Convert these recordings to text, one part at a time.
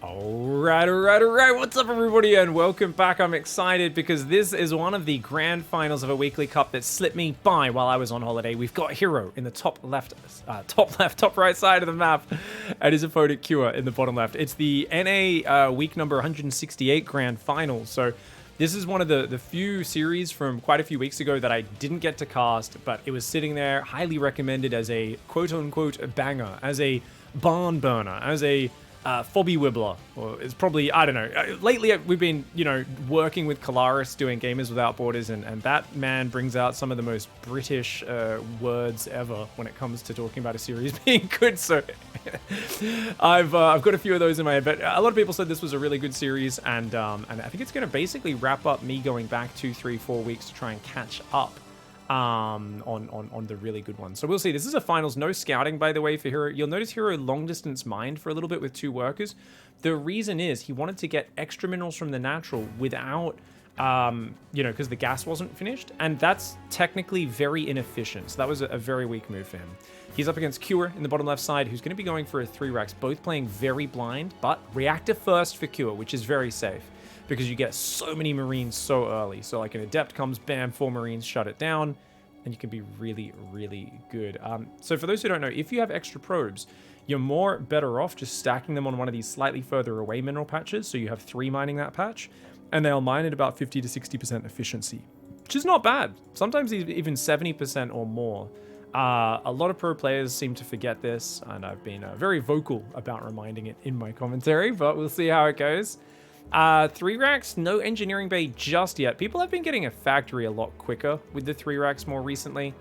Alright. What's up, everybody, and welcome back. I'm excited because this is one of the grand finals of a weekly cup that slipped me by while I was on holiday. We've got Hero in the top right side of the map, and his opponent Cure in the bottom left. It's the NA week number 168 grand final. So this is one of the few series from quite a few weeks ago that I didn't get to cast, but it was sitting there, highly recommended as a quote-unquote banger, as a barn burner, as a Fobby Wibbler, or it's probably, I don't know. Lately, we've been, working with Kalaris doing Gamers Without Borders, and that man brings out some of the most British words ever when it comes to talking about a series being good. So I've got a few of those in my head, but a lot of people said this was a really good series, and I think it's going to basically wrap up me going back 2, 3, 4 weeks to try and catch up on the really good ones. So we'll see. This is a finals, no scouting, by the way, for Hero. You'll notice Hero long distance mined for a little bit with 2 workers. The reason is he wanted to get extra minerals from the natural without, because the gas wasn't finished, and that's technically very inefficient. So that was a very weak move for him. He's up against Cure in the bottom left side, who's going to be going for a 3 racks, both playing very blind, but reactor first for Cure, which is very safe, because you get so many Marines so early. So like an Adept comes, bam, 4 Marines, shut it down, and you can be really, really good. So for those who don't know, if you have extra probes, you're more better off just stacking them on one of these slightly further away mineral patches, so you have 3 mining that patch, and they'll mine at about 50 to 60% efficiency, which is not bad. Sometimes even 70% or more. A lot of pro players seem to forget this, and I've been very vocal about reminding it in my commentary, but we'll see how it goes. 3 racks, no engineering bay just yet. People have been getting a factory a lot quicker with the 3 racks more recently,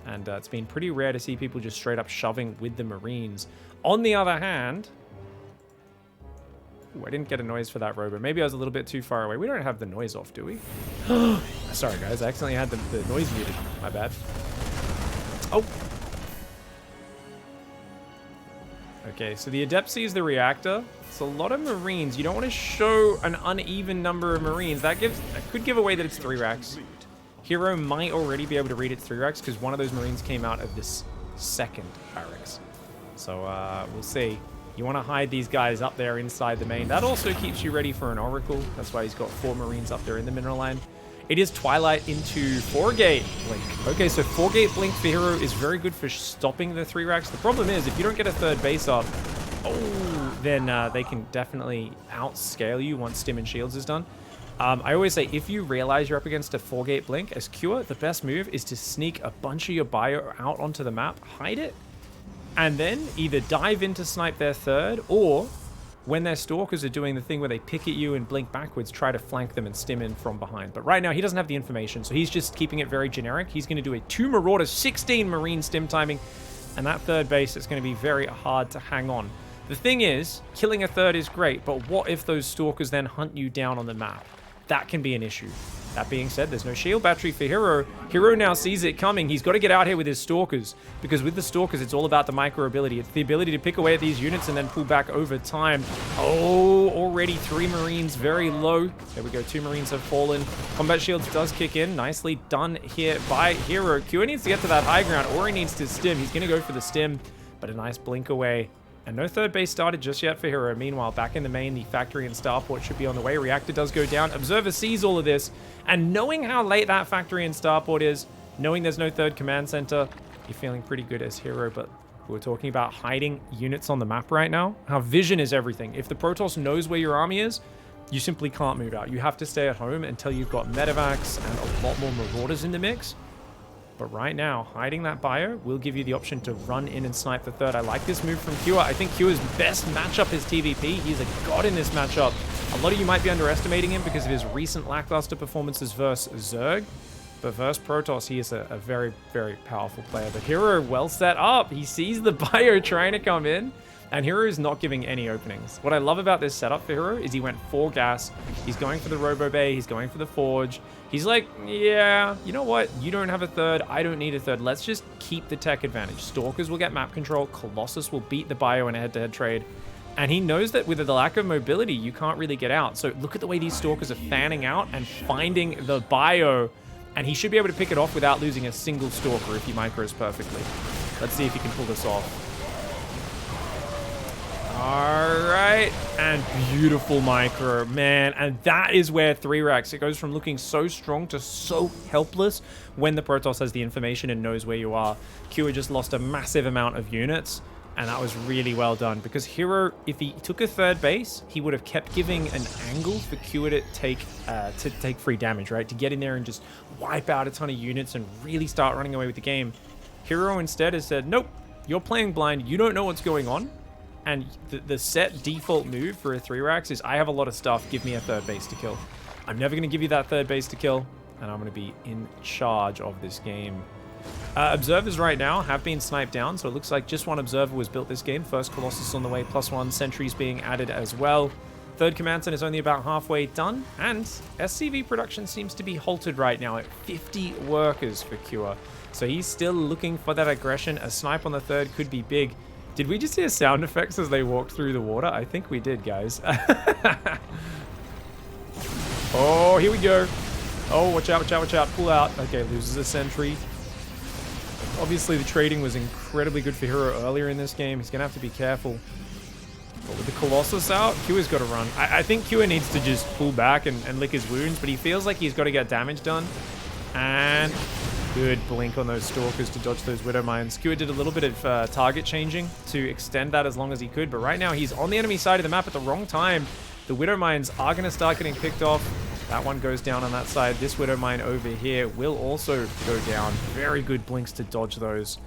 and it's been pretty rare to see people just straight up shoving with the Marines. On the other hand, I didn't get a noise for that robo. Maybe I was a little bit too far away. We don't have the noise off, do we? Sorry, guys. I accidentally had the noise muted. My bad. Oh. Okay, so the Adept sees the reactor. It's a lot of Marines. You don't want to show an uneven number of Marines. That could give away that it's 3 racks. Hero might already be able to read it's 3 racks because one of those Marines came out of this second barracks. So we'll see. You want to hide these guys up there inside the main. That also keeps you ready for an Oracle. That's why he's got 4 Marines up there in the mineral line. It is Twilight into 4-gate blink. Okay, so 4-gate blink for Hero is very good for stopping the 3 racks. The problem is, if you don't get a 3rd base up, then they can definitely outscale you once Stim and Shields is done. I always say, if you realize you're up against a 4-gate blink, as Cure, the best move is to sneak a bunch of your bio out onto the map, hide it, and then either dive in to snipe their 3rd, or when their Stalkers are doing the thing where they pick at you and blink backwards, try to flank them and stim in from behind. But right now, he doesn't have the information, so he's just keeping it very generic. He's going to do a 2 Marauder, 16 Marine stim timing, and that 3rd base is going to be very hard to hang on. The thing is, killing a 3rd is great, but what if those Stalkers then hunt you down on the map? That can be an issue. That being said, there's no shield battery for Hero. Hero now sees it coming. He's got to get out here with his Stalkers, because with the Stalkers, it's all about the micro ability. It's the ability to pick away at these units and then pull back over time. Oh, already 3 Marines very low. There we go. 2 Marines have fallen. Combat shields does kick in. Nicely done here by Hero. Q needs to get to that high ground, or he needs to stim. He's going to go for the stim, but a nice blink away. And no 3rd base started just yet for Hero. Meanwhile, back in the main, the factory and starport should be on the way. Reactor does go down. Observer sees all of this. And knowing how late that factory and starport is, knowing there's no 3rd command center, you're feeling pretty good as Hero. But we're talking about hiding units on the map right now. How vision is everything. If the Protoss knows where your army is, you simply can't move out. You have to stay at home until you've got medevacs and a lot more Marauders in the mix. But right now, hiding that bio will give you the option to run in and snipe the 3rd. I like this move from Q. I think Q's best matchup is TVP. He's a god in this matchup. A lot of you might be underestimating him because of his recent lackluster performances versus Zerg. But versus Protoss, he is a very, very powerful player. But Hero well set up. He sees the bio trying to come in, and Hero is not giving any openings. What I love about this setup for Hero is he went 4 gas. He's going for the Robo Bay. He's going for the Forge. He's like, yeah, you know what? You don't have a 3rd. I don't need a 3rd. Let's just keep the tech advantage. Stalkers will get map control. Colossus will beat the bio in a head-to-head trade. And he knows that with the lack of mobility, you can't really get out. So look at the way these Stalkers are fanning out and finding the bio. And he should be able to pick it off without losing a single Stalker if he micros perfectly. Let's see if he can pull this off. All right, and beautiful micro, man. And that is where 3 racks, it goes from looking so strong to so helpless when the Protoss has the information and knows where you are. Kua just lost a massive amount of units, and that was really well done because Hero, if he took a 3rd base, he would have kept giving an angle for Kua to take free damage, right? To get in there and just wipe out a ton of units and really start running away with the game. Hero instead has said, nope, you're playing blind, you don't know what's going on. And the set default move for a 3 racks is I have a lot of stuff, give me a 3rd base to kill. I'm never going to give you that 3rd base to kill, and I'm going to be in charge of this game. Observers right now have been sniped down, so it looks like just one observer was built this game. First Colossus on the way, +1 sentries being added as well. 3rd command center is only about halfway done, and SCV production seems to be halted right now at 50 workers for Kua. So he's still looking for that aggression. A snipe on the 3rd could be big. Did we just hear sound effects as they walked through the water? I think we did, guys. Oh, here we go. Oh, watch out, watch out, watch out. Pull out. Okay, loses a sentry. Obviously, the trading was incredibly good for Hero earlier in this game. He's going to have to be careful. But with the Colossus out, Kua's got to run. I think Kua needs to just pull back and lick his wounds, but he feels like he's got to get damage done. And good blink on those Stalkers to dodge those Widow Mines. Kua did a little bit of target changing to extend that as long as he could, but right now he's on the enemy side of the map at the wrong time. The Widow Mines are going to start getting picked off. That one goes down on that side. This Widow Mine over here will also go down. Very good blinks to dodge those.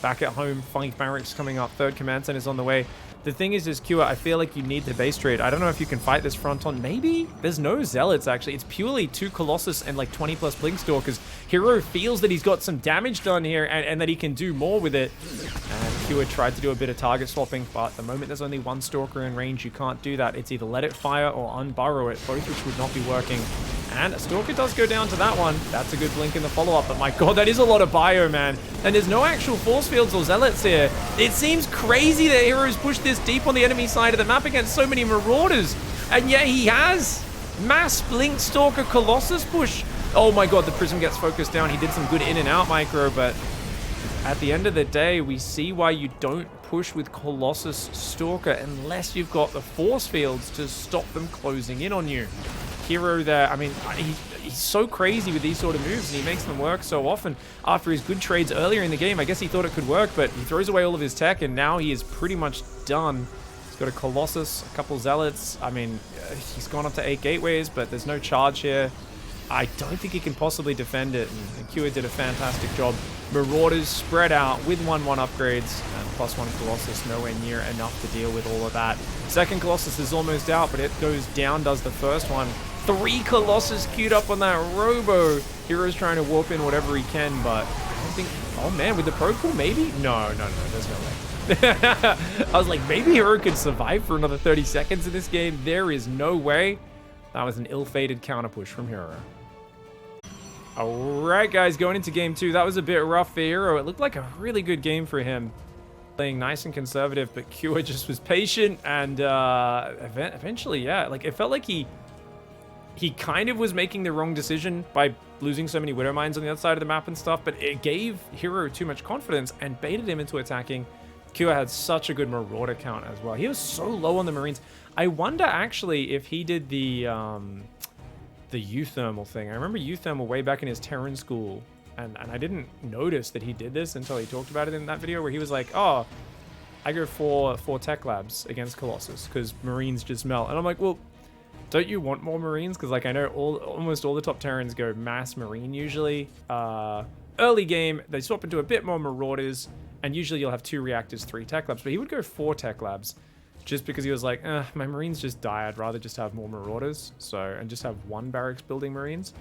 Back at home, 5 barracks coming up. 3rd command center is on the way. The thing is Kua, I feel like you need the base trade. I don't know if you can fight this front on. Maybe? There's no Zealots, actually. It's purely 2 Colossus and like 20 plus Blink Stalkers. Hero feels that he's got some damage done here and that he can do more with it. And Kua tried to do a bit of target swapping, but at the moment there's only 1 Stalker in range. You can't do that. It's either let it fire or unburrow it, both which would not be working. And a Stalker does go down to that one. That's a good blink in the follow-up, but my god, that is a lot of bio, man. And there's no actual force fields or Zealots here. It seems crazy that Hero's pushed this deep on the enemy side of the map against so many Marauders. And yet he has mass Blink Stalker Colossus push. Oh my god, the Prism gets focused down. He did some good in and out micro, but at the end of the day, we see why you don't push with Colossus Stalker unless you've got the force fields to stop them closing in on you. Hero there, I mean, he's so crazy with these sort of moves, and he makes them work so often. After his good trades earlier in the game, I guess he thought it could work, but he throws away all of his tech, and now he is pretty much done. He's got a Colossus, a couple Zealots. I mean, he's gone up to 8 gateways, but there's no charge here. I don't think he can possibly defend it, and Kua did a fantastic job. Marauders spread out with 1/1 upgrades, and +1 Colossus nowhere near enough to deal with all of that. 2nd Colossus is almost out, but it goes down, does the first one. 3 Colossus queued up on that Robo. Hero's trying to warp in whatever he can, but I don't think... Oh man, with the Pro Pool, maybe? No, there's no way. I was like, maybe Hero could survive for another 30 seconds in this game. There is no way. That was an ill-fated counter push from Hero. Alright guys, going into game 2, that was a bit rough for Hero. It looked like a really good game for him. Playing nice and conservative, but Kua just was patient, and eventually, yeah, like it felt like he kind of was making the wrong decision by losing so many Widow Mines on the other side of the map and stuff, but it gave Hero too much confidence and baited him into attacking. Kua had such a good Marauder count as well. He was so low on the Marines. I wonder actually if he did the Euthermal thing. I remember Euthermal way back in his Terran school, and I didn't notice that he did this until he talked about it in that video where he was like, oh, I go for tech labs against Colossus because Marines just melt. And I'm like, well, don't you want more Marines? Because like I know almost all the top Terrans go mass Marine usually. Early game, they swap into a bit more Marauders, and usually you'll have 2 reactors, 3 tech labs, but he would go 4 tech labs. Just because he was like, my Marines just die. I'd rather just have more Marauders. And just have 1 barracks building Marines.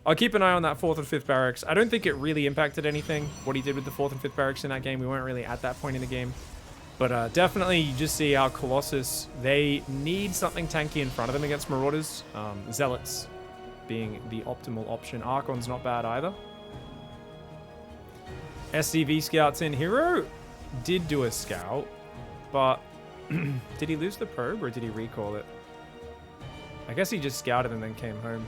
I'll keep an eye on that 4th and 5th barracks. I don't think it really impacted anything, what he did with the 4th and 5th barracks in that game. We weren't really at that point in the game. But definitely you just see how Colossus, they need something tanky in front of them against Marauders. Zealots being the optimal option. Archon's not bad either. SCV scouts in. Hero did do a scout, but... did he lose the probe or did he recall it? I guess he just scouted and then came home.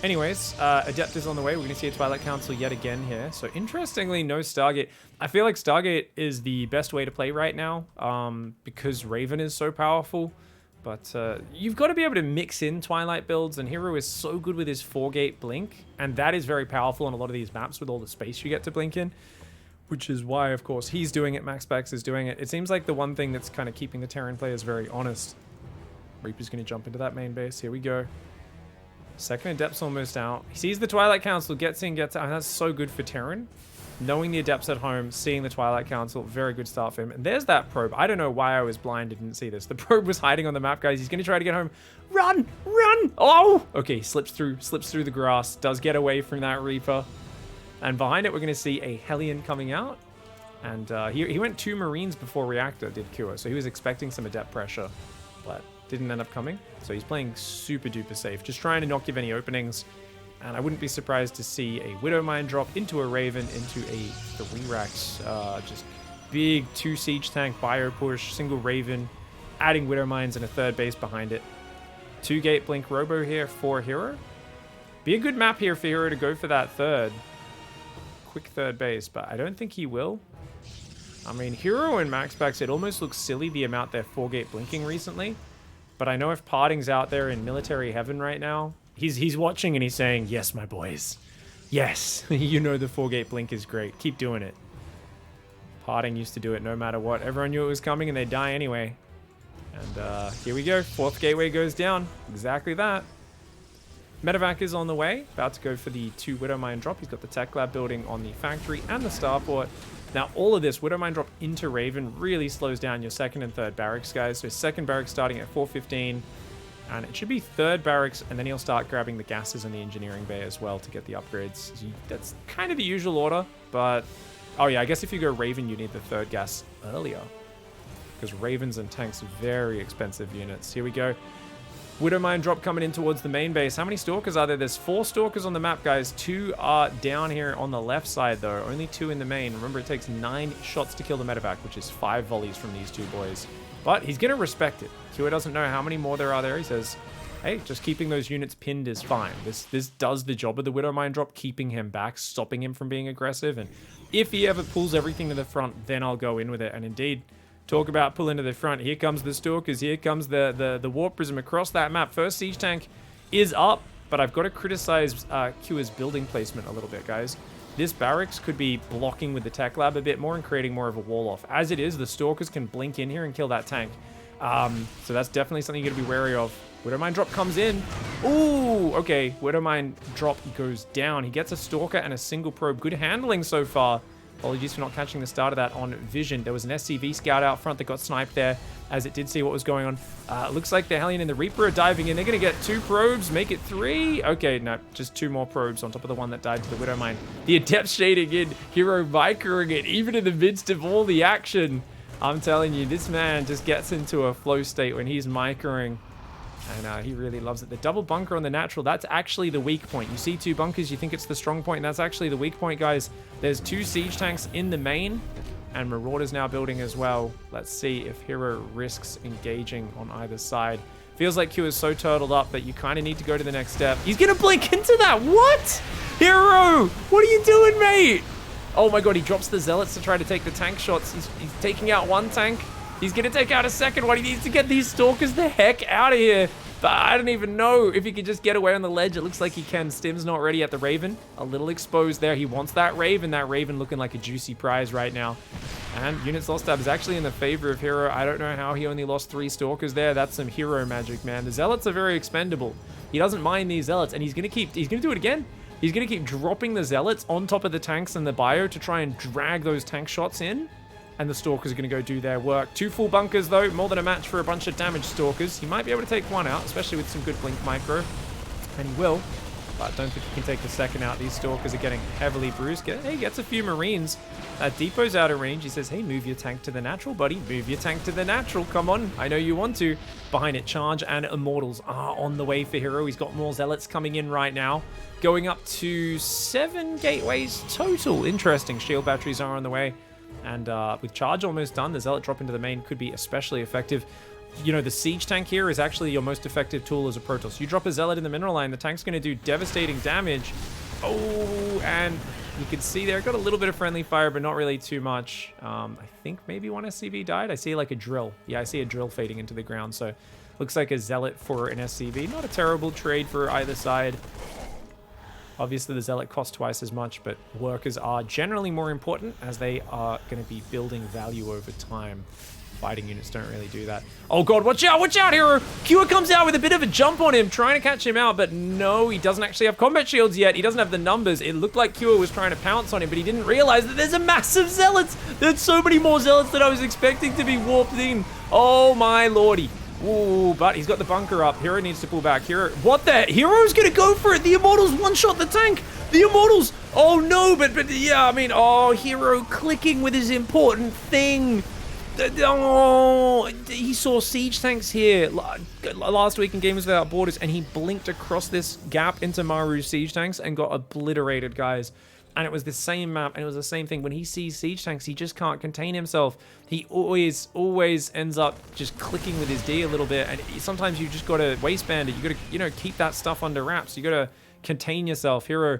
Anyways, Adept is on the way. We're going to see a Twilight Council yet again here. So interestingly, no Stargate. I feel like Stargate is the best way to play right now because Raven is so powerful. But you've got to be able to mix in Twilight builds, and Hero is so good with his 4-gate blink, and that is very powerful on a lot of these maps with all the space you get to blink in, which is why, of course, he's doing it, MaxPax is doing it. It seems like the one thing that's kind of keeping the Terran players very honest. Reaper's going to jump into that main base. Here we go. Second Adept's almost out. He sees the Twilight Council, gets in, gets out, and that's so good for Terran. Knowing the Adept's at home, seeing the Twilight Council, very good start for him. And there's that probe. I don't know why I was blind and didn't see this. The probe was hiding on the map, guys. He's going to try to get home. Run! Run! Oh! Okay, slips through the grass. Does get away from that Reaper. And behind it, we're going to see a Hellion coming out. And he went 2 Marines before Reactor did Cure. So he was expecting some Adept pressure, but didn't end up coming. So he's playing super duper safe. Just trying to not give any openings. And I wouldn't be surprised to see a Widow Mine drop into a Raven, into a 3-Rax. Just big 2 Siege Tank, Bio Push, single Raven, adding Widow Mines and a 3rd base behind it. 2-gate Blink Robo here for Hero. Be a good map here for Hero to go for that 3rd. Quick 3rd base, but I don't think he will. I mean, Hero and MaxPax, it almost looks silly the amount they're 4-gate blinking recently. But I know if Parting's out there in military heaven right now, he's watching and he's saying, yes, my boys. Yes, you know the 4-gate blink is great. Keep doing it. Parting used to do it no matter what. Everyone knew it was coming and they'd die anyway. And here we go. 4th gateway goes down. Exactly that. Medevac is on the way. About to go for the 2 Widow Mine drop. He's got the Tech Lab building on the factory and the Starport. Now, all of this, Widow Mine drop into Raven really slows down your 2nd and 3rd barracks, guys. So 2nd barracks starting at 415. And it should be 3rd barracks, and then he'll start grabbing the gases in the engineering bay as well to get the upgrades. That's kind of the usual order, but... Oh yeah, I guess if you go Raven, you need the 3rd gas earlier. Because Ravens and tanks are very expensive units. Here we go. Widow Mine drop coming in towards the main base. How many Stalkers are there? There's 4 Stalkers on the map, guys. 2 are down here on the left side, though. Only 2 in the main. Remember, it takes 9 shots to kill the Medevac, which is 5 volleys from these 2 boys. But he's going to respect it. Kua doesn't know how many more there are there. He says, hey, just keeping those units pinned is fine. This does the job of the Widow Mine drop, keeping him back, stopping him from being aggressive. And if he ever pulls everything to the front, then I'll go in with it. And indeed, talk about pulling to the front. Here comes the Stalkers. Here comes the Warp Prism across that map. First Siege Tank is up, but I've got to criticize Kua's building placement a little bit, guys. This barracks could be blocking with the Tech Lab a bit more and creating more of a wall off. As it is, the Stalkers can blink in here and kill that tank. So that's definitely something you got to be wary of. Widow Mine drop comes in. Ooh, okay. Widow Mine drop goes down. He gets a Stalker and a single probe. Good handling so far. Apologies for not catching the start of that on vision. There was an SCV scout out front that got sniped there as it did see what was going on. Looks like the Hellion and the Reaper are diving in. They're going to get 2 probes, make it 3. Okay, no, just 2 more probes on top of the one that died to the Widow Mine. The Adept shading in, Hero microing it, even in the midst of all the action. I'm telling you, this man just gets into a flow state when he's microing. And he really loves it. The double bunker on the natural, that's actually the weak point. You see 2 bunkers, you think it's the strong point, and that's actually the weak point, guys. There's 2 siege tanks in the main, and Marauder's now building as well. Let's see if Hero risks engaging on either side. Feels like Q is so turtled up that you kind of need to go to the next step. He's going to blink into that. What? Hero, what are you doing, mate? Oh my god, he drops the Zealots to try to take the tank shots. He's taking out 1 tank. He's going to take out a 2nd one. He needs to get these Stalkers the heck out of here. But I don't even know if he can just get away on the ledge. It looks like he can. Stim's not ready at the Raven. A little exposed there. He wants that Raven. That Raven looking like a juicy prize right now. And Units Lost Tab is actually in the favor of Hero. I don't know how he only lost 3 Stalkers there. That's some Hero magic, man. The Zealots are very expendable. He doesn't mind these Zealots, and he's going to do it again. He's going to keep dropping the Zealots on top of the tanks and the bio to try and drag those tank shots in. And the Stalkers are going to go do their work. 2 full bunkers, though. More than a match for a bunch of damaged Stalkers. He might be able to take 1 out, especially with some good blink micro. And he will. But I don't think he can take the 2nd out. These Stalkers are getting heavily bruised. Hey, gets a few Marines. Depot's out of range. He says, hey, move your tank to the natural, buddy. Move your tank to the natural. Come on. I know you want to. Behind it, Charge and Immortals are on the way for Hero. He's got more Zealots coming in right now. Going up to 7 gateways total. Interesting. Shield batteries are on the way. And with Charge almost done, the Zealot drop into the main could be especially effective. you know, the siege tank here is actually your most effective tool as a Protoss. You drop a Zealot in the mineral line, the tank's going to do devastating damage. Oh, and you can see there, got a little bit of friendly fire, but not really too much. I think maybe one SCV died. I see like a drill. Yeah, I see a drill fading into the ground. So looks like a Zealot for an SCV. Not a terrible trade for either side. Obviously, the Zealot costs twice as much, but workers are generally more important as they are going to be building value over time. Fighting units don't really do that. Oh god, watch out, hero! Kua comes out with a bit of a jump on him, trying to catch him out, but no, he doesn't actually have combat shields yet. He doesn't have the numbers. It looked like Kua was trying to pounce on him, but he didn't realize that there's a massive Zealots! There's so many more Zealots than I was expecting to be warped in. Oh my lordy. Ooh, but he's got the bunker up. Hero needs to pull back. Hero, what the? Hero's gonna go for it! The Immortals one-shot the tank! The Immortals! Oh no, but yeah, I mean, oh, Hero clicking with his important thing. Oh, he saw siege tanks here last week in Gamers Without Borders, and he blinked across this gap into Maru's siege tanks and got obliterated, guys. And it was the same map, and it was the same thing. When he sees siege tanks, he just can't contain himself. He always ends up just clicking with his D a little bit, and sometimes you just gotta waistband it. You gotta, you know, keep that stuff under wraps. You gotta contain yourself. Hero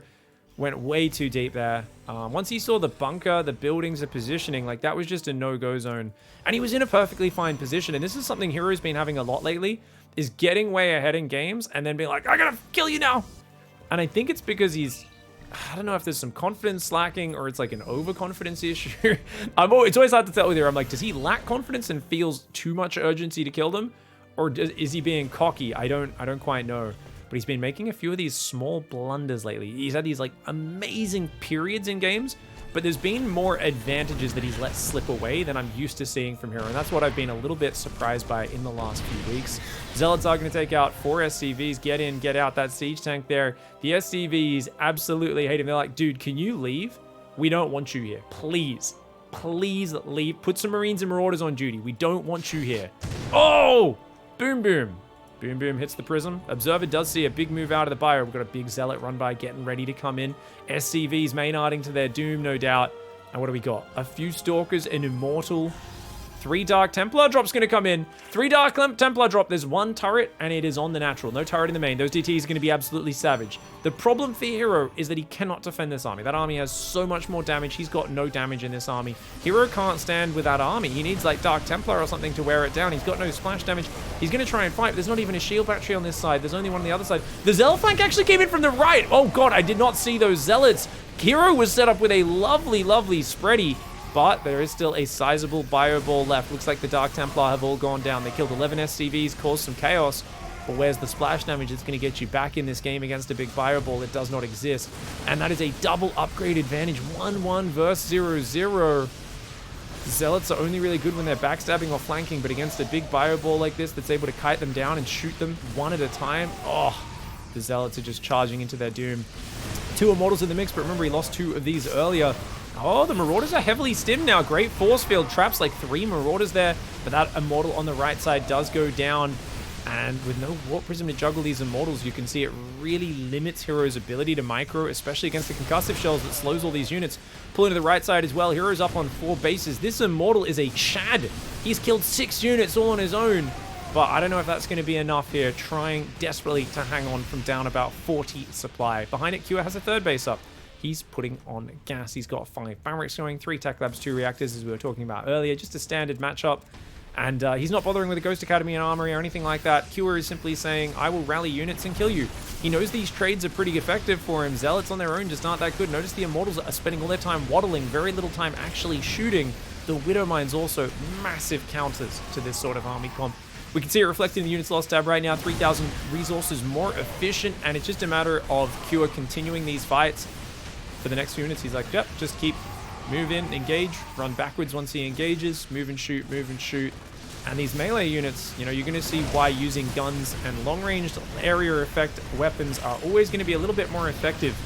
went way too deep there. Once he saw the bunker, the buildings, the positioning, like that was just a no-go zone. And he was in a perfectly fine position. And this is something Hero's been having a lot lately, is getting way ahead in games and then being like, I gotta kill you now. And I think it's because he's, I don't know if there's some confidence slacking or it's like an overconfidence issue. It's always hard to tell with Hero. I'm like, does he lack confidence and feels too much urgency to kill them? Or is he being cocky? I don't quite know. But he's been making a few of these small blunders lately. He's had these like amazing periods in games, but there's been more advantages that he's let slip away than I'm used to seeing from Hero. And that's what I've been a little bit surprised by in the last few weeks. Zealots are going to take out 4 SCVs. Get in, get out that siege tank there. The SCVs absolutely hate him. They're like, dude, can you leave? We don't want you here. Please. Please leave. Put some Marines and Marauders on duty. We don't want you here. Oh! Boom, boom. Boom, boom, hits the prism. Observer does see a big move out of the bio. We've got a big Zealot run by, getting ready to come in. SCVs main-arting to their doom, no doubt. And what do we got? A few Stalkers, an Immortal. 3 Dark Templar drop's going to come in. 3 Dark Templar drop. There's 1 turret, and it is on the natural. No turret in the main. Those DTs are going to be absolutely savage. The problem for Hero is that he cannot defend this army. That army has so much more damage. He's got no damage in this army. Hero can't stand with that army. He needs like Dark Templar or something to wear it down. He's got no splash damage. He's going to try and fight. There's not even a shield battery on this side. There's only one on the other side. The Zealot flank actually came in from the right. Oh god, I did not see those Zealots. Hero was set up with a lovely, lovely spready. But there is still a sizable bio ball left. Looks like the Dark Templar have all gone down. They killed 11 SCVs, caused some chaos. But where's the splash damage that's going to get you back in this game against a big bio ball that does not exist? And that is a double upgrade advantage. 1-1 versus 0-0. Zealots are only really good when they're backstabbing or flanking, but against a big bio ball like this that's able to kite them down and shoot them one at a time, oh, the Zealots are just charging into their doom. 2 Immortals in the mix, but remember he lost 2 of these earlier. Oh, the Marauders are heavily stimmed now. Great force field traps, like 3 Marauders there. But that Immortal on the right side does go down. And with no Warp Prism to juggle these Immortals, you can see it really limits Hero's ability to micro, especially against the concussive shells that slows all these units. Pulling to the right side as well. Hero's up on 4 bases. This Immortal is a Chad. He's killed 6 units all on his own. But I don't know if that's going to be enough here. Trying desperately to hang on from down about 40 supply. Behind it, Kua has a 3rd base up. He's putting on gas. He's got 5 barracks going, 3 Tech Labs, 2 reactors, as we were talking about earlier. Just a standard matchup. And he's not bothering with a Ghost Academy and Armory or anything like that. Kua is simply saying, I will rally units and kill you. He knows these trades are pretty effective for him. Zealots on their own just aren't that good. Notice the Immortals are spending all their time waddling, very little time actually shooting. The Widow Mines also massive counters to this sort of army comp. We can see it reflected in the units lost tab right now. 3,000 resources more efficient, and it's just a matter of Kua continuing these fights. For the next few units, he's like, yep, just keep, move in, engage, run backwards once he engages, move and shoot, move and shoot. And these melee units, you know, you're going to see why using guns and long-range area effect weapons are always going to be a little bit more effective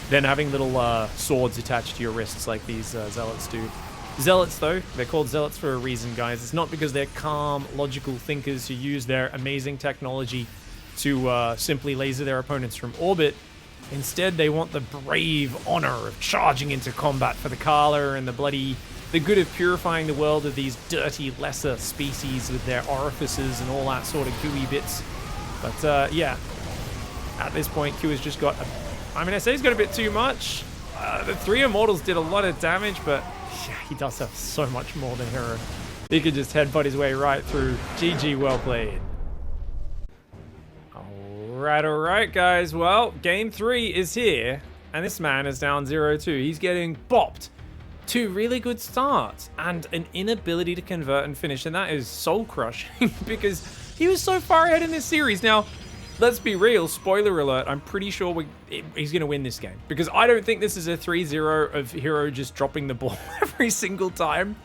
than having little swords attached to your wrists like these Zealots do. Zealots, though, they're called Zealots for a reason, guys. It's not because they're calm, logical thinkers who use their amazing technology to simply laser their opponents from orbit. Instead, they want the brave honor of charging into combat for the Kala and the bloody the good of purifying the world of these dirty, lesser species with their orifices and all that sort of gooey bits. But, yeah, at this point, Q has just got, I mean, I say he's got a bit too much. The 3 Immortals did a lot of damage, but yeah, he does have so much more than Hero. He could just headbutt his way right through. GG, well played. All right, guys. Well, game 3 is here, and this man is down 0-2. He's getting bopped. 2 really good starts and an inability to convert and finish, and that is soul-crushing because he was so far ahead in this series. Now, let's be real, spoiler alert, I'm pretty sure he's going to win this game because I don't think this is a 3-0 of Hero just dropping the ball every single time.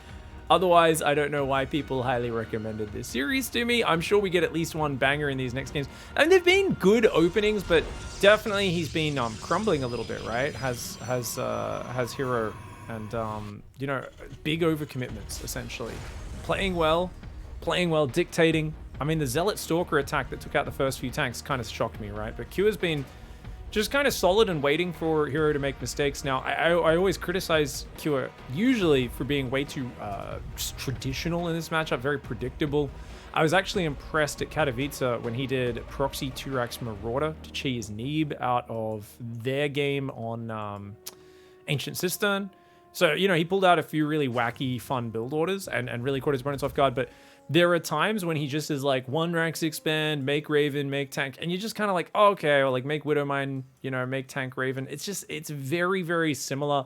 Otherwise, I don't know why people highly recommended this series to me. I'm sure we get at least one banger in these next games. And they've been good openings, but definitely he's been crumbling a little bit, right? Has Hero and, you know, big overcommitments, essentially. Playing well, dictating. I mean, the Zealot Stalker attack that took out the first few tanks kind of shocked me, right? But Q has been just kind of solid and waiting for Hero to make mistakes. Now, I always criticize Q usually for being way too just traditional in this matchup, very predictable. I was actually impressed at Katowice when he did Proxy 2-Rax Marauder to cheese Neeb out of their game on Ancient Cistern. So, you know, he pulled out a few really wacky, fun build orders and really caught his opponents off guard, but there are times when he just is like 1 Rax expand, make Raven, make tank, and you're just kind of like, oh, okay, or like make Widowmine, you know, make tank Raven. It's very, very similar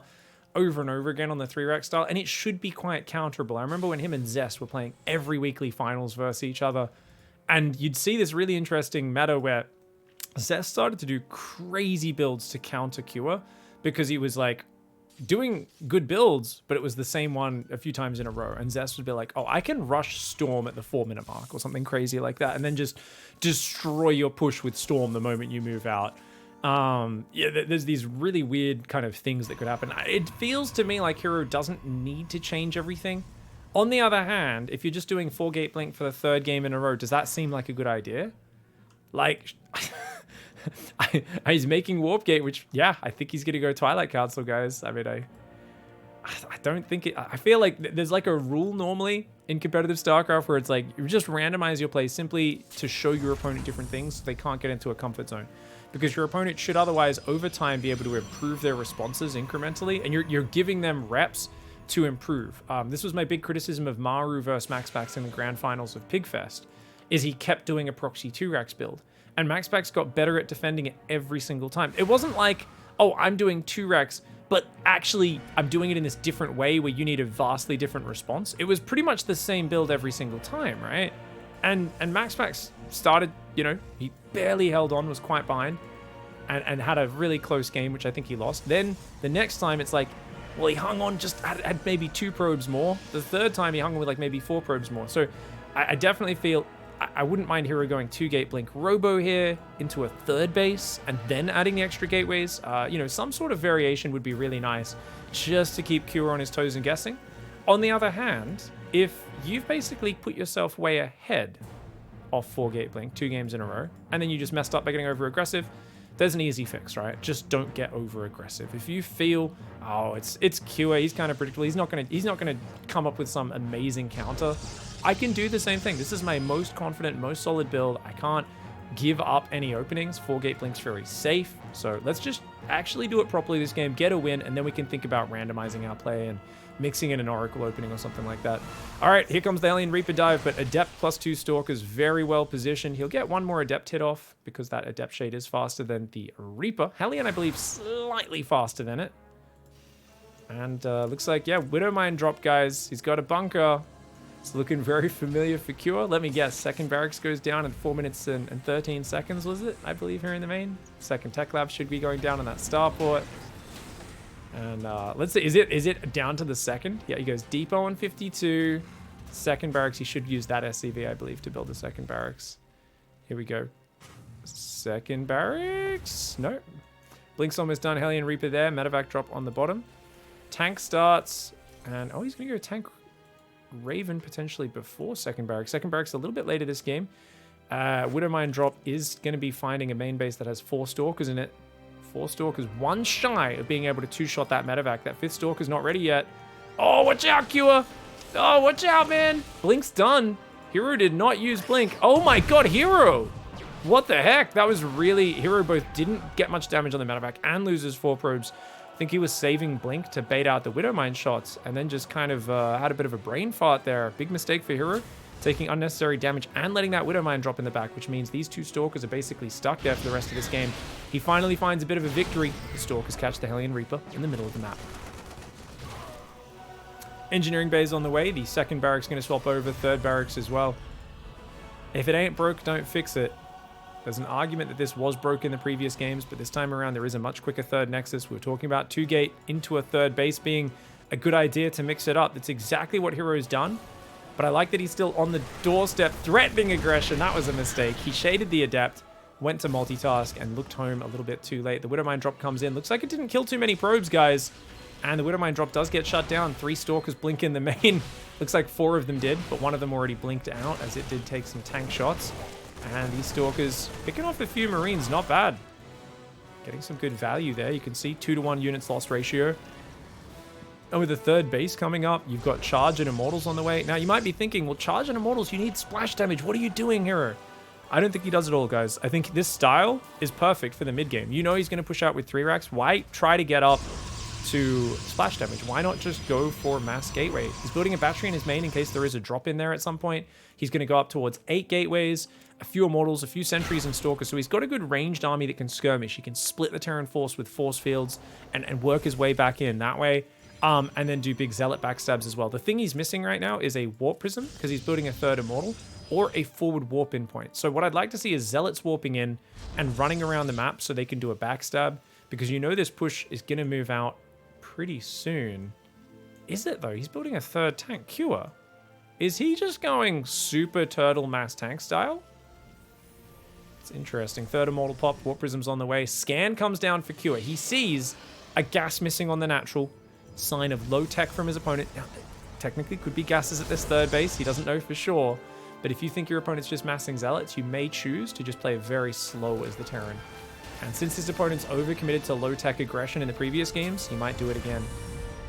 over and over again on the 3 Rax style, and it should be quite counterable. I remember when him and Zest were playing every weekly finals versus each other, and you'd see this really interesting meta where Zest started to do crazy builds to counter Cure because he was like, doing good builds, but it was the same one a few times in a row. And Zest would be like, oh, I can rush Storm at the 4-minute mark or something crazy like that, and then just destroy your push with Storm the moment you move out. Yeah, there's these really weird kind of things that could happen. It feels to me like Hero doesn't need to change everything. On the other hand, if you're just doing 4-gate blink for the 3rd game in a row, does that seem like a good idea? Like... he's making Warp Gate, which, yeah, I think he's going to go Twilight Council, guys. I mean, I don't think it... I feel like there's like a rule normally in competitive StarCraft where it's like, you just randomize your play simply to show your opponent different things so they can't get into a comfort zone. Because your opponent should otherwise, over time, be able to improve their responses incrementally, and you're giving them reps to improve. This was my big criticism of Maru versus MaxPax in the grand finals of Pigfest, is he kept doing a Proxy 2-Rax build. And MaxPax got better at defending it every single time. It wasn't like, oh, I'm doing 2-Rax, but actually I'm doing it in this different way where you need a vastly different response. It was pretty much the same build every single time, right? And MaxPax started, you know, he barely held on, was quite behind, and had a really close game, which I think he lost. Then the next time it's like, well, he hung on, just had maybe 2 probes more. The 3rd time he hung on with like maybe 4 probes more. So I definitely feel... I wouldn't mind Hero going 2-gate blink Robo here into a 3rd base and then adding the extra gateways. You know, some sort of variation would be really nice just to keep Cure on his toes and guessing. On the other hand, if you've basically put yourself way ahead of 4-gate blink 2 games in a row, and then you just messed up by getting over aggressive, there's an easy fix, right? Just don't get over aggressive. If you feel, oh, it's Cure, he's kind of predictable, he's not gonna come up with some amazing counter, I can do the same thing. This is my most confident, most solid build. I can't give up any openings. 4-gate blink's very safe. So let's just actually do it properly this game, get a win, and then we can think about randomizing our play and mixing in an Oracle opening or something like that. All right, here comes the Alien Reaper dive, but Adept +2 Stalker's very well positioned. He'll get one more Adept hit off because that Adept Shade is faster than the Reaper. Hellion, I believe, slightly faster than it. And looks like, yeah, Widowmine drop, guys. He's got a bunker. It's looking very familiar for Cure. Let me guess, 2nd barracks goes down in 4 minutes and 13 seconds, was it? I believe here in the main. 2nd tech lab should be going down on that starport. And let's see, is it down to the 2nd? Yeah, he goes depot on 52. 2nd barracks, he should use that SCV, I believe, to build the 2nd barracks. Here we go. 2nd barracks. No. Blink's almost done. Hellion Reaper there. Medevac drop on the bottom. Tank starts. And, oh, he's going to go tank Raven potentially before 2nd barracks. 2nd barracks a little bit later this game. Widowmine drop is going to be finding a main base that has 4 Stalkers in it. 4 Stalkers, 1 shy of being able to 2-shot that medevac. That 5th Stalker's not ready yet. Oh, watch out, Cure. Oh, watch out, man. Blink's done. Hero did not use Blink. Oh my god, Hero. What the heck? That was really... Hero both didn't get much damage on the medevac and loses 4 probes. I think he was saving Blink to bait out the Widowmine shots and then just kind of had a bit of a brain fart there. Big mistake for Hero, taking unnecessary damage and letting that Widowmine drop in the back, which means these 2 Stalkers are basically stuck there for the rest of this game. He finally finds a bit of a victory. The Stalkers catch the Hellion Reaper in the middle of the map. Engineering bay is on the way. The 2nd barracks going to swap over, 3rd barracks as well. If it ain't broke, don't fix it. There's an argument that this was broken in the previous games, but this time around there is a much quicker 3rd nexus. We were talking about 2 gate into a 3rd base being a good idea to mix it up. That's exactly what Hero's done, but I like that he's still on the doorstep threatening aggression. That was a mistake. He shaded the Adept, went to multitask, and looked home a little bit too late. The Widowmine drop comes in. Looks like it didn't kill too many probes, guys. And the Widowmine drop does get shut down. 3 Stalkers blink in the main. Looks like 4 of them did, but 1 of them already blinked out as it did take some tank shots. And these Stalkers picking off a few Marines, not bad. Getting some good value there. You can see 2-to-1 units loss ratio. And with the 3rd base coming up, you've got Charge and Immortals on the way. Now, you might be thinking, well, Charge and Immortals, you need splash damage. What are you doing, Hero? I don't think he does it all, guys. I think this style is perfect for the mid-game. You know he's going to push out with 3 racks. Why try to get up to splash damage? Why not just go for mass gateway? He's building a battery in his main in case there is a drop in there at some point. He's going to go up towards 8 gateways, a few Immortals, a few Sentries and Stalkers. So he's got a good ranged army that can skirmish. He can split the Terran force with force fields and work his way back in that way. And then do big Zealot backstabs as well. The thing he's missing right now is a Warp Prism because he's building a 3rd Immortal or a forward warp in point. So what I'd like to see is Zealots warping in and running around the map so they can do a backstab, because you know this push is going to move out pretty soon. Is it though? He's building a 3rd tank. Cure. Is he just going super turtle mass tank style? It's interesting. 3rd Immortal pop. Warp Prism's on the way. Scan comes down for Cure. He sees a gas missing on the natural. Sign of low tech from his opponent. Now, technically could be gases at this 3rd base. He doesn't know for sure. But if you think your opponent's just massing Zealots, you may choose to just play very slow as the Terran. And since his opponent's overcommitted to low-tech aggression in the previous games, he might do it again.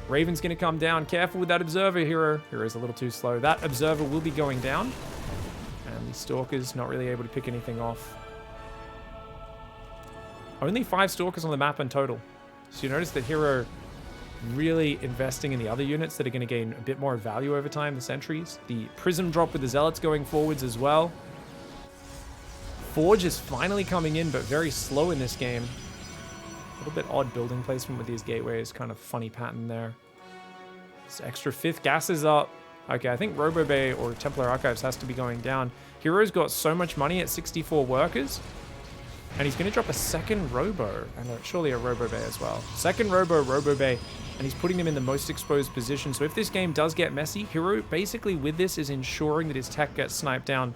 Raven's going to come down. Careful with that Observer, Hero. Hero's a little too slow. That Observer will be going down. And the Stalker's not really able to pick anything off. Only 5 Stalkers on the map in total. So you notice that Hero really investing in the other units that are going to gain a bit more value over time, the Sentries. The Prism drop with the Zealots going forwards as well. Forge is finally coming in, but very slow in this game. A little bit odd building placement with these gateways. Kind of funny pattern there. This extra 5th gas is up. Okay, I think Robo Bay or Templar Archives has to be going down. Hero's got so much money at 64 workers. And he's going to drop a 2nd Robo. And surely a Robo Bay as well. 2nd Robo Bay. And he's putting them in the most exposed position. So if this game does get messy, Hero basically with this is ensuring that his tech gets sniped down.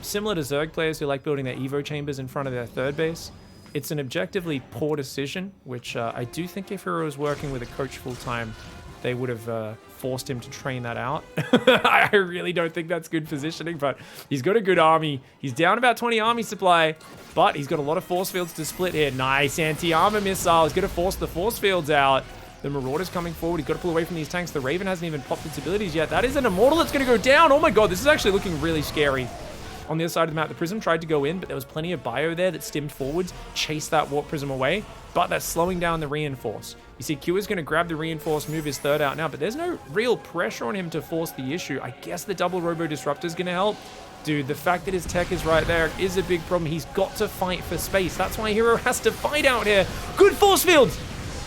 Similar to Zerg players who like building their Evo chambers in front of their 3rd base. It's an objectively poor decision, which I do think if Hero was working with a coach full-time, they would have forced him to train that out. I really don't think that's good positioning, but he's got a good army. He's down about 20 army supply, but he's got a lot of force fields to split here. Nice anti-armor missile. He's going to force the force fields out. The Marauder's coming forward. He's got to pull away from these tanks. The Raven hasn't even popped its abilities yet. That is an Immortal that's going to go down. Oh my god, this is actually looking really scary. On the other side of the map, the Prism tried to go in, but there was plenty of bio there that stemmed forwards, chased that Warp Prism away, but that's slowing down the Reinforce. You see, Q is going to grab the Reinforce, move his 3rd out now, but there's no real pressure on him to force the issue. I guess the double Robo Disruptor is going to help. Dude, the fact that his tech is right there is a big problem. He's got to fight for space. That's why Hero has to fight out here. Good force fields!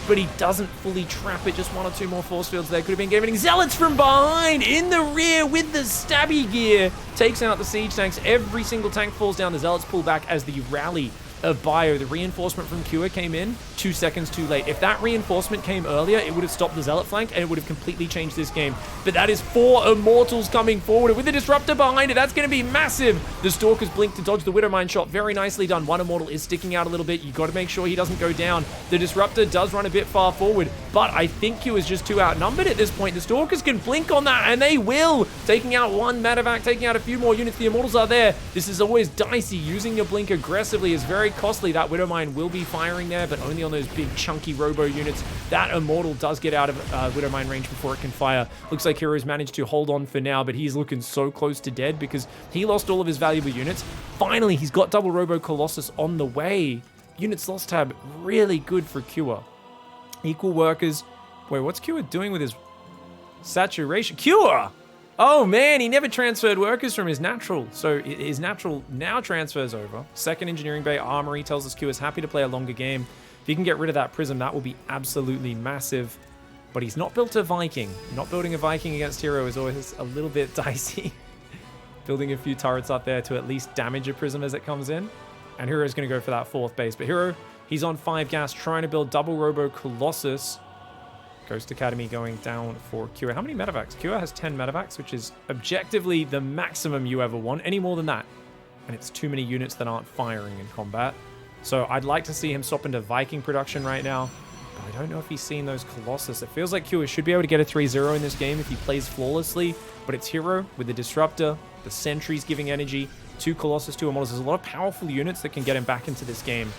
But he doesn't fully trap it. Just 1 or 2 more force fields there. Could have been giving Zealots from behind in the rear with the stabby gear. Takes out the siege tanks. Every single tank falls down. The Zealots pull back as the rally of bio. The reinforcement from Cure came in 2 seconds too late. If that reinforcement came earlier, it would have stopped the Zealot flank and it would have completely changed this game. But that is 4 Immortals coming forward with the Disruptor behind it. That's going to be massive. The Stalkers blink to dodge the Widowmine shot. Very nicely done. 1 Immortal is sticking out a little bit. You got to make sure he doesn't go down. The Disruptor does run a bit far forward, but I think Q is just too outnumbered at this point. The Stalkers can blink on that, and they will. Taking out 1 Medevac, taking out a few more units. The Immortals are there. This is always dicey. Using your blink aggressively is very very costly. That Widowmine will be firing there, but only on those big chunky robo units. That Immortal does get out of Widowmine range before it can fire. Looks like Hero's managed to hold on for now, but he's looking so close to dead because he lost all of his valuable units. Finally, he's got double Robo Colossus on the way. Units lost tab, really good for Cure. Equal workers. Wait, what's Cure doing with his saturation? Cure! Oh man, he never transferred workers from his natural. So his natural now transfers over. Second engineering bay armory tells us Q is happy to play a longer game. If he can get rid of that prism, that will be absolutely massive. But he's not built a Viking. Not building a Viking against Hero is always a little bit dicey. Building a few turrets up there to at least damage a prism as it comes in. And Hero's going to go for that fourth base. But Hero, he's on 5 gas, trying to build double Robo Colossus. Ghost Academy going down for Cure. How many medevacs? Cure has 10 medevacs, which is objectively the maximum you ever want. Any more than that, and it's too many units that aren't firing in combat. So I'd like to see him stop into Viking production right now, but I don't know if he's seen those Colossus. It feels like Cure should be able to get a 3-0 in this game if he plays flawlessly, but it's Hero with the Disruptor, the Sentries giving energy, 2 Colossus, 2 Immortals. There's a lot of powerful units that can get him back into this game.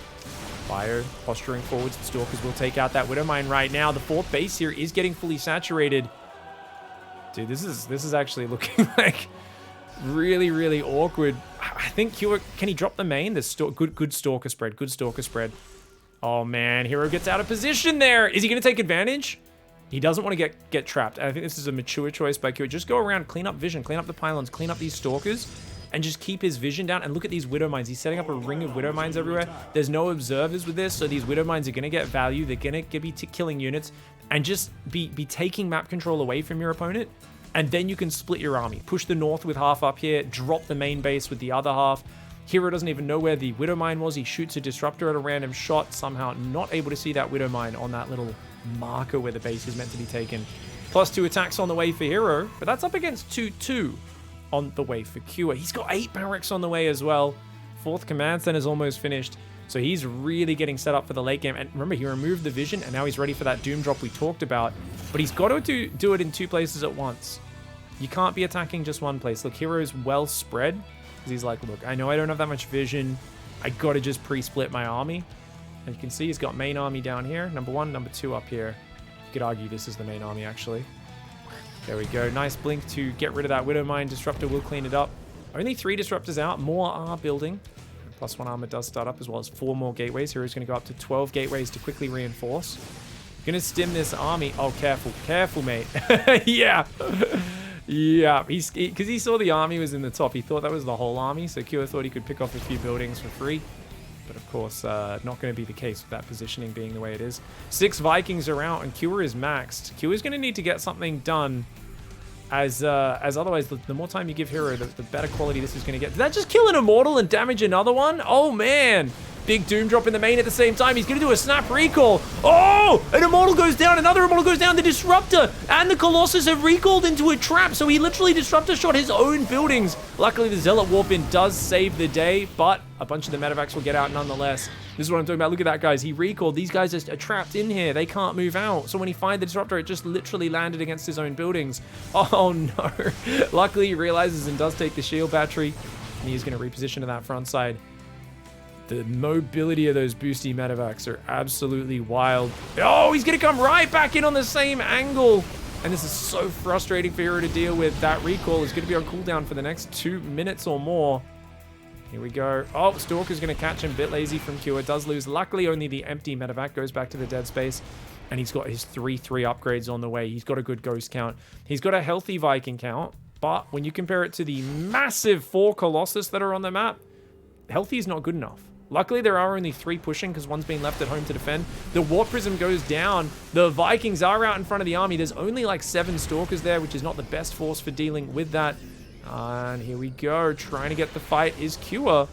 Bio posturing forwards. The Stalkers will take out that Widowmine right now. The 4th base here is getting fully saturated. Dude, this is actually looking like really, really awkward. I think Q, can he drop the main? There's good Stalker spread. Good Stalker spread. Oh man, Hero gets out of position there. Is he going to take advantage? He doesn't want to get trapped. I think this is a mature choice by Q. Just go around, clean up vision, clean up the pylons, clean up these Stalkers, and just keep his vision down. And look at these Widowmines. He's setting up a ring of Widowmines everywhere. There's no observers with this, so these Widowmines are going to get value. They're going to be killing units and just be taking map control away from your opponent. And then you can split your army. Push the north with half up here. Drop the main base with the other half. Hero doesn't even know where the Widowmine was. He shoots a Disruptor at a random shot. Somehow not able to see that Widowmine on that little marker where the base is meant to be taken. +2 attacks on the way for Hero, but that's up against 2-2 on the way for Cure. He's got 8 barracks on the way as well. 4th command center is almost finished. So he's really getting set up for the late game. And remember, he removed the vision, and now he's ready for that Doom drop we talked about. But he's got to do it in 2 places at once. You can't be attacking just one place. Look, Hero's well spread. Because he's like, look, I know I don't have that much vision. I got to just pre-split my army. And you can see he's got main army down here. Number 1, number 2 up here. You could argue this is the main army, actually. There we go. Nice blink to get rid of that Widowmine. Disruptor will clean it up. Only 3 Disruptors out. More are building. +1 armor does start up, as well as 4 more gateways. Hero's going to go up to 12 gateways to quickly reinforce. Going to stim this army. Oh, careful. Careful, mate. Yeah. Yeah. Because he saw the army was in the top. He thought that was the whole army. So Cure thought he could pick off a few buildings for free. But of course, not going to be the case with that positioning being the way it is. 6 Vikings are out, and Cure is maxed. Cure is going to need to get something done, as otherwise, the more time you give Hero, the better quality this is going to get. Did that just kill an Immortal and damage another one? Oh, man. Big Doom drop in the main at the same time. He's going to do a snap recall. Oh, an Immortal goes down. Another Immortal goes down. The Disruptor and the Colossus have recalled into a trap. So he literally Disruptor shot his own buildings. Luckily, the Zealot Warp-in does save the day, but a bunch of the medevacs will get out nonetheless. This is what I'm talking about. Look at that, guys. He recalled. These guys are trapped in here. They can't move out. So when he fired the Disruptor, it just literally landed against his own buildings. Oh, no. Luckily, he realizes and does take the shield battery. And he's going to reposition to that front side. The mobility of those boosty medevacs are absolutely wild. Oh, he's going to come right back in on the same angle. And this is so frustrating for Hero to deal with. That recall is going to be on cooldown for the next 2 minutes or more. Here we go. Oh, Stalker's going to catch him. Bit lazy from Cure. Does lose. Luckily, only the empty medevac goes back to the dead space. And he's got his 3-3 upgrades on the way. He's got a good ghost count. He's got a healthy Viking count. But when you compare it to the massive 4 Colossus that are on the map, healthy is not good enough. Luckily, there are only 3 pushing because one's been left at home to defend. The Warp Prism goes down. The Vikings are out in front of the army. There's only like 7 Stalkers there, which is not the best force for dealing with that. And here we go. Trying to get the fight is Cure.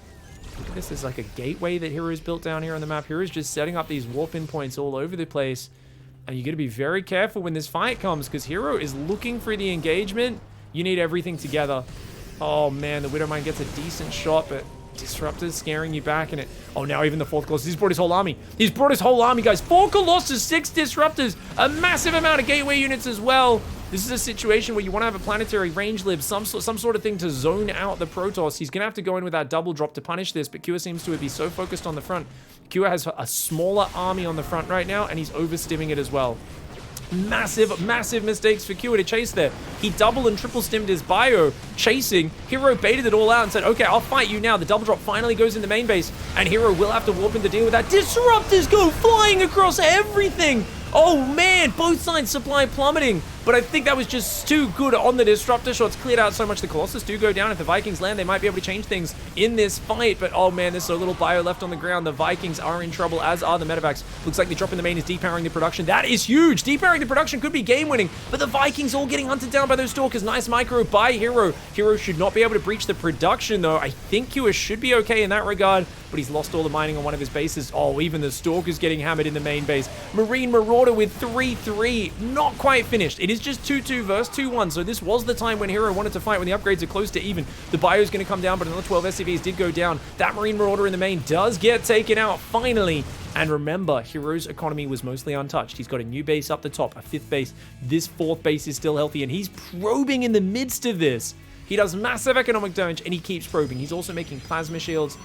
Look at this. There's like a gateway that Hero's built down here on the map. Hero's just setting up these warp-in points all over the place. And you got to be very careful when this fight comes because Hero is looking for the engagement. You need everything together. Oh, man. The Widowmine gets a decent shot, but Disruptor's scaring you back in it. Oh, now even the 4th Colossus. He's brought his whole army. He's brought his whole army, guys. 4 Colossus, 6 Disruptors. A massive amount of gateway units as well. This is a situation where you want to have a planetary range lib, some sort of thing to zone out the Protoss. He's going to have to go in with that double drop to punish this, but Kua seems to be so focused on the front. Kua has a smaller army on the front right now, and he's overstimming it as well. Massive, massive mistakes for Kua to chase there. He double and triple stimmed his bio, chasing. Hero baited it all out and said, okay, I'll fight you now. The double drop finally goes in the main base, and Hero will have to warp in to deal with that. Disruptors go flying across everything. Oh man, both sides supply plummeting, but I think that was just too good on the disruptor shots. Cleared out so much the Colossus do go down. If the Vikings land, they might be able to change things in this fight, but oh man, there's so little bio left on the ground. The Vikings are in trouble, as are the medevacs. Looks like the drop in the main is depowering the production. That is huge. Depowering the production could be game winning, but the Vikings all getting hunted down by those stalkers. Nice micro by Hero. Hero should not be able to breach the production though. I think Kua should be okay in that regard, but he's lost all the mining on one of his bases. Oh, even the stalker's getting hammered in the main base. Marine Marauder with 3-3, not quite finished. It is just 2-2 versus 2-1, so this was the time when Hero wanted to fight when the upgrades are close to even. The bio's going to come down, but another 12 SCVs did go down. That Marine Marauder in the main does get taken out finally. And remember, Hero's economy was mostly untouched. He's got a new base up the top, a 5th base. This 4th base is still healthy, and he's probing in the midst of this. He does massive economic damage, and he keeps probing. He's also making plasma shields,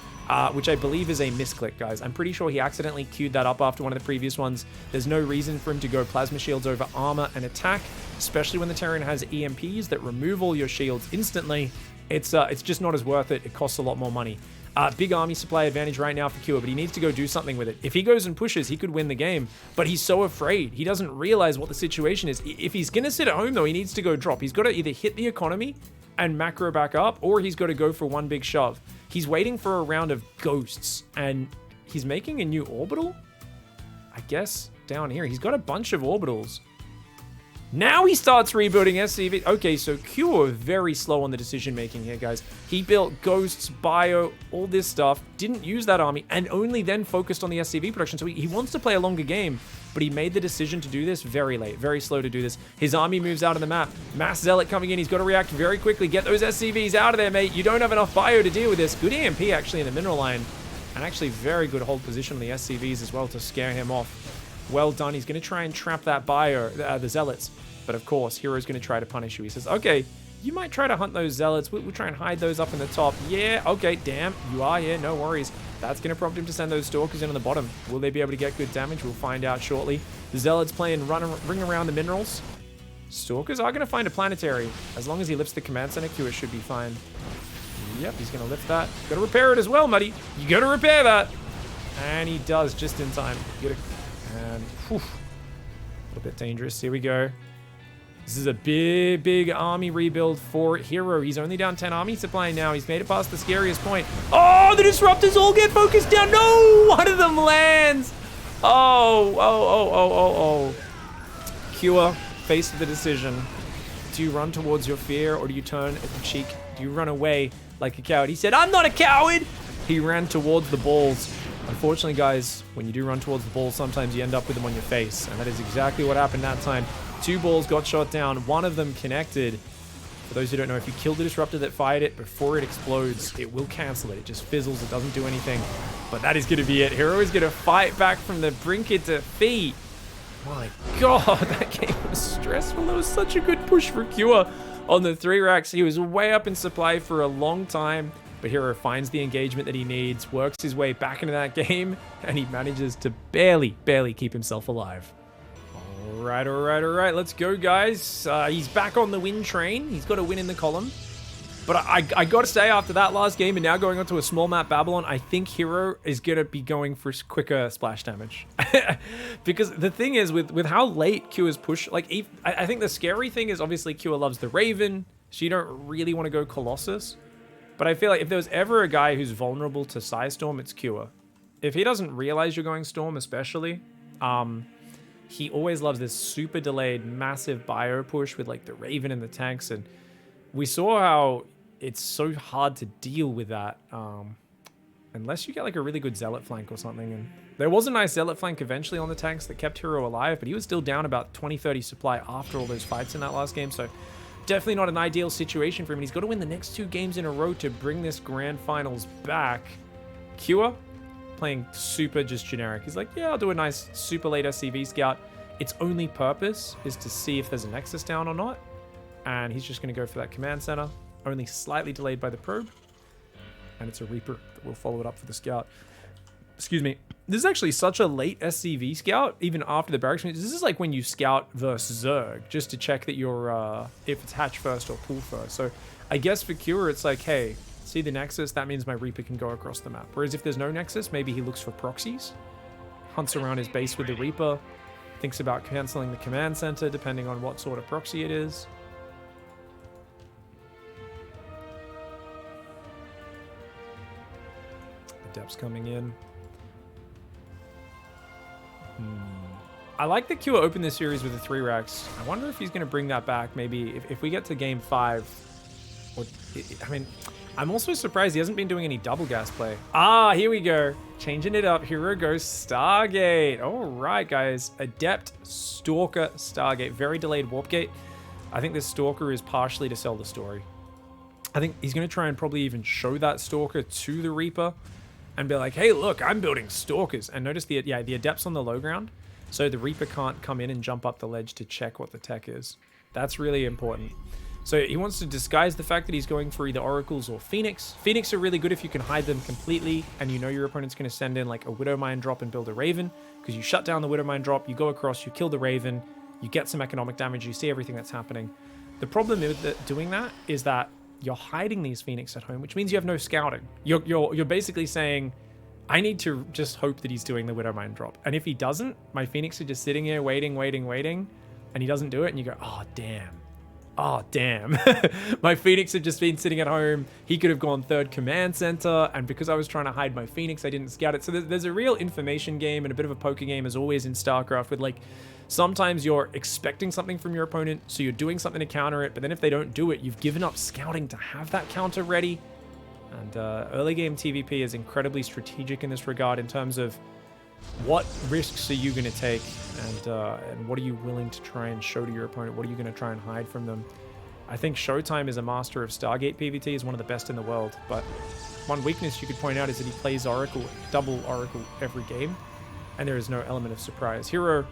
which I believe is a misclick, guys. I'm pretty sure he accidentally queued that up after one of the previous ones. There's no reason for him to go plasma shields over armor and attack, especially when the Terran has EMPs that remove all your shields instantly. It's just not as worth it. It costs a lot more money. Big army supply advantage right now for Kua, but he needs to go do something with it. If he goes and pushes, he could win the game, but he's so afraid. He doesn't realize what the situation is. If he's going to sit at home, though, he needs to go drop. He's got to either hit the economy and macro back up, or he's got to go for one big shove. He's waiting for a round of ghosts, and he's making a new orbital? I guess down here. He's got a bunch of orbitals. Now he starts rebuilding SCV. Okay, so Kua very slow on the decision-making here, guys. He built ghosts, bio, all this stuff, didn't use that army, and only then focused on the SCV production. So he wants to play a longer game, but he made the decision to do this very late, very slow to do this. His army moves out of the map. Mass Zealot coming in. He's got to react very quickly. Get those SCVs out of there, mate. You don't have enough bio to deal with this. Good EMP, actually, in the mineral line. And actually very good hold position on the SCVs as well to scare him off. Well done. He's going to try and trap that bio, the Zealots. But of course, Hero's going to try to punish you. He says, okay, you might try to hunt those Zealots. We'll try and hide those up in the top. Yeah, okay, damn. You are, yeah, no worries. That's going to prompt him to send those Stalkers in on the bottom. Will they be able to get good damage? We'll find out shortly. The Zealots playing ring around the minerals. Stalkers are going to find a planetary. As long as he lifts the command center, Kua should be fine. Yep, he's going to lift that. Got to repair it as well, Muddy. You got to repair that. And he does just in time. And whew, a little bit dangerous. Here we go. This is a big army rebuild for Hero. He's only down 10 army supply now. He's made it past the scariest point. Oh, the disruptors all get focused down. No, one of them lands. Oh. Kua faced the decision. Do you run towards your fear, or do you turn at the cheek? Do you run away like a coward? He said, I'm not a coward. He ran towards the balls. Unfortunately, guys, when you do run towards the balls, sometimes you end up with them on your face. And that is exactly what happened that time. 2 balls got shot down. One of them connected. For those who don't know, if you kill the disruptor that fired it before it explodes, it will cancel it. It just fizzles. It doesn't do anything. But that is going to be it. Hero is going to fight back from the brink of defeat. My God, that game was stressful. That was such a good push for Kua on the 3 racks. He was way up in supply for a long time. But Hero finds the engagement that he needs, works his way back into that game, and he manages to barely keep himself alive. All right. Let's go, guys. He's back on the win train. He's got a win in the column. But I got to say, after that last game and now going on to a small map Babylon, I think Hero is going to be going for quicker splash damage. Because the thing is, with how late Kua's push, like, I think the scary thing is obviously Kua loves the Raven, so you don't really want to go Colossus. But I feel like if there was ever a guy who's vulnerable to Psystorm, it's Kua. If he doesn't realize you're going Storm especially, he always loves this super delayed, massive bio push with like the Raven and the tanks. And we saw how it's so hard to deal with that unless you get like a really good Zealot flank or something. And there was a nice Zealot flank eventually on the tanks that kept Hero alive, but he was still down about 20-30 supply after all those fights in that last game. So definitely not an ideal situation for him. He's got to win the next 2 games in a row to bring this grand finals back. Kua playing super just generic. He's like, yeah, I'll do a nice super late SCV scout. its only purpose is to see if there's a Nexus down or not. And he's just going to go for that command center. Only slightly delayed by the probe. And it's a Reaper that will follow it up for the scout. Excuse me. This is actually such a late SCV scout, even after the barracks. This is like when you scout versus Zerg, just to check that you're, if it's hatch first or pull first. So I guess for Cure, it's like, hey, see the Nexus, that means my Reaper can go across the map. Whereas if there's no Nexus, maybe he looks for proxies, hunts around his base with the Reaper, thinks about canceling the command center, depending on what sort of proxy it is. Adepts coming in. I like that Q opened this series with the 3 racks. I wonder if he's going to bring that back. Maybe if we get to game 5. Or, I mean, I'm also surprised he hasn't been doing any double gas play. Ah, here we go. Changing it up. Here goes Stargate. All right, guys. Adept, Stalker, Stargate. Very delayed warp gate. I think this Stalker is partially to sell the story. I think he's going to try and probably even show that Stalker to the Reaper and be like, hey, look, I'm building Stalkers. And notice the Adept's on the low ground, so the Reaper can't come in and jump up the ledge to check what the tech is. That's really important. So he wants to disguise the fact that he's going for either Oracles or Phoenix. Phoenix are really good if you can hide them completely, and you know your opponent's going to send in like a Widow Mine drop and build a Raven, because you shut down the Widow Mine drop, you go across, you kill the Raven, you get some economic damage, you see everything that's happening. The problem with doing that is that you're hiding these Phoenix at home, which means you have no scouting. You're basically saying, I need to just hope that he's doing the Widow Mine drop. And if he doesn't, my Phoenix are just sitting here waiting, and he doesn't do it, and you go, oh, damn. Oh, damn. My Phoenix had just been sitting at home. He could have gone 3rd command center, and because I was trying to hide my Phoenix, I didn't scout it. So there's a real information game and a bit of a poker game, as always in StarCraft, with like, sometimes you're expecting something from your opponent, so you're doing something to counter it, but then if they don't do it, you've given up scouting to have that counter ready. And early game TVP is incredibly strategic in this regard in terms of what risks are you going to take, and what are you willing to try and show to your opponent? What are you going to try and hide from them? I think Showtime is a master of Stargate PvT, is one of the best in the world, but one weakness you could point out is that he plays Oracle, double Oracle every game, and there is no element of surprise. Hero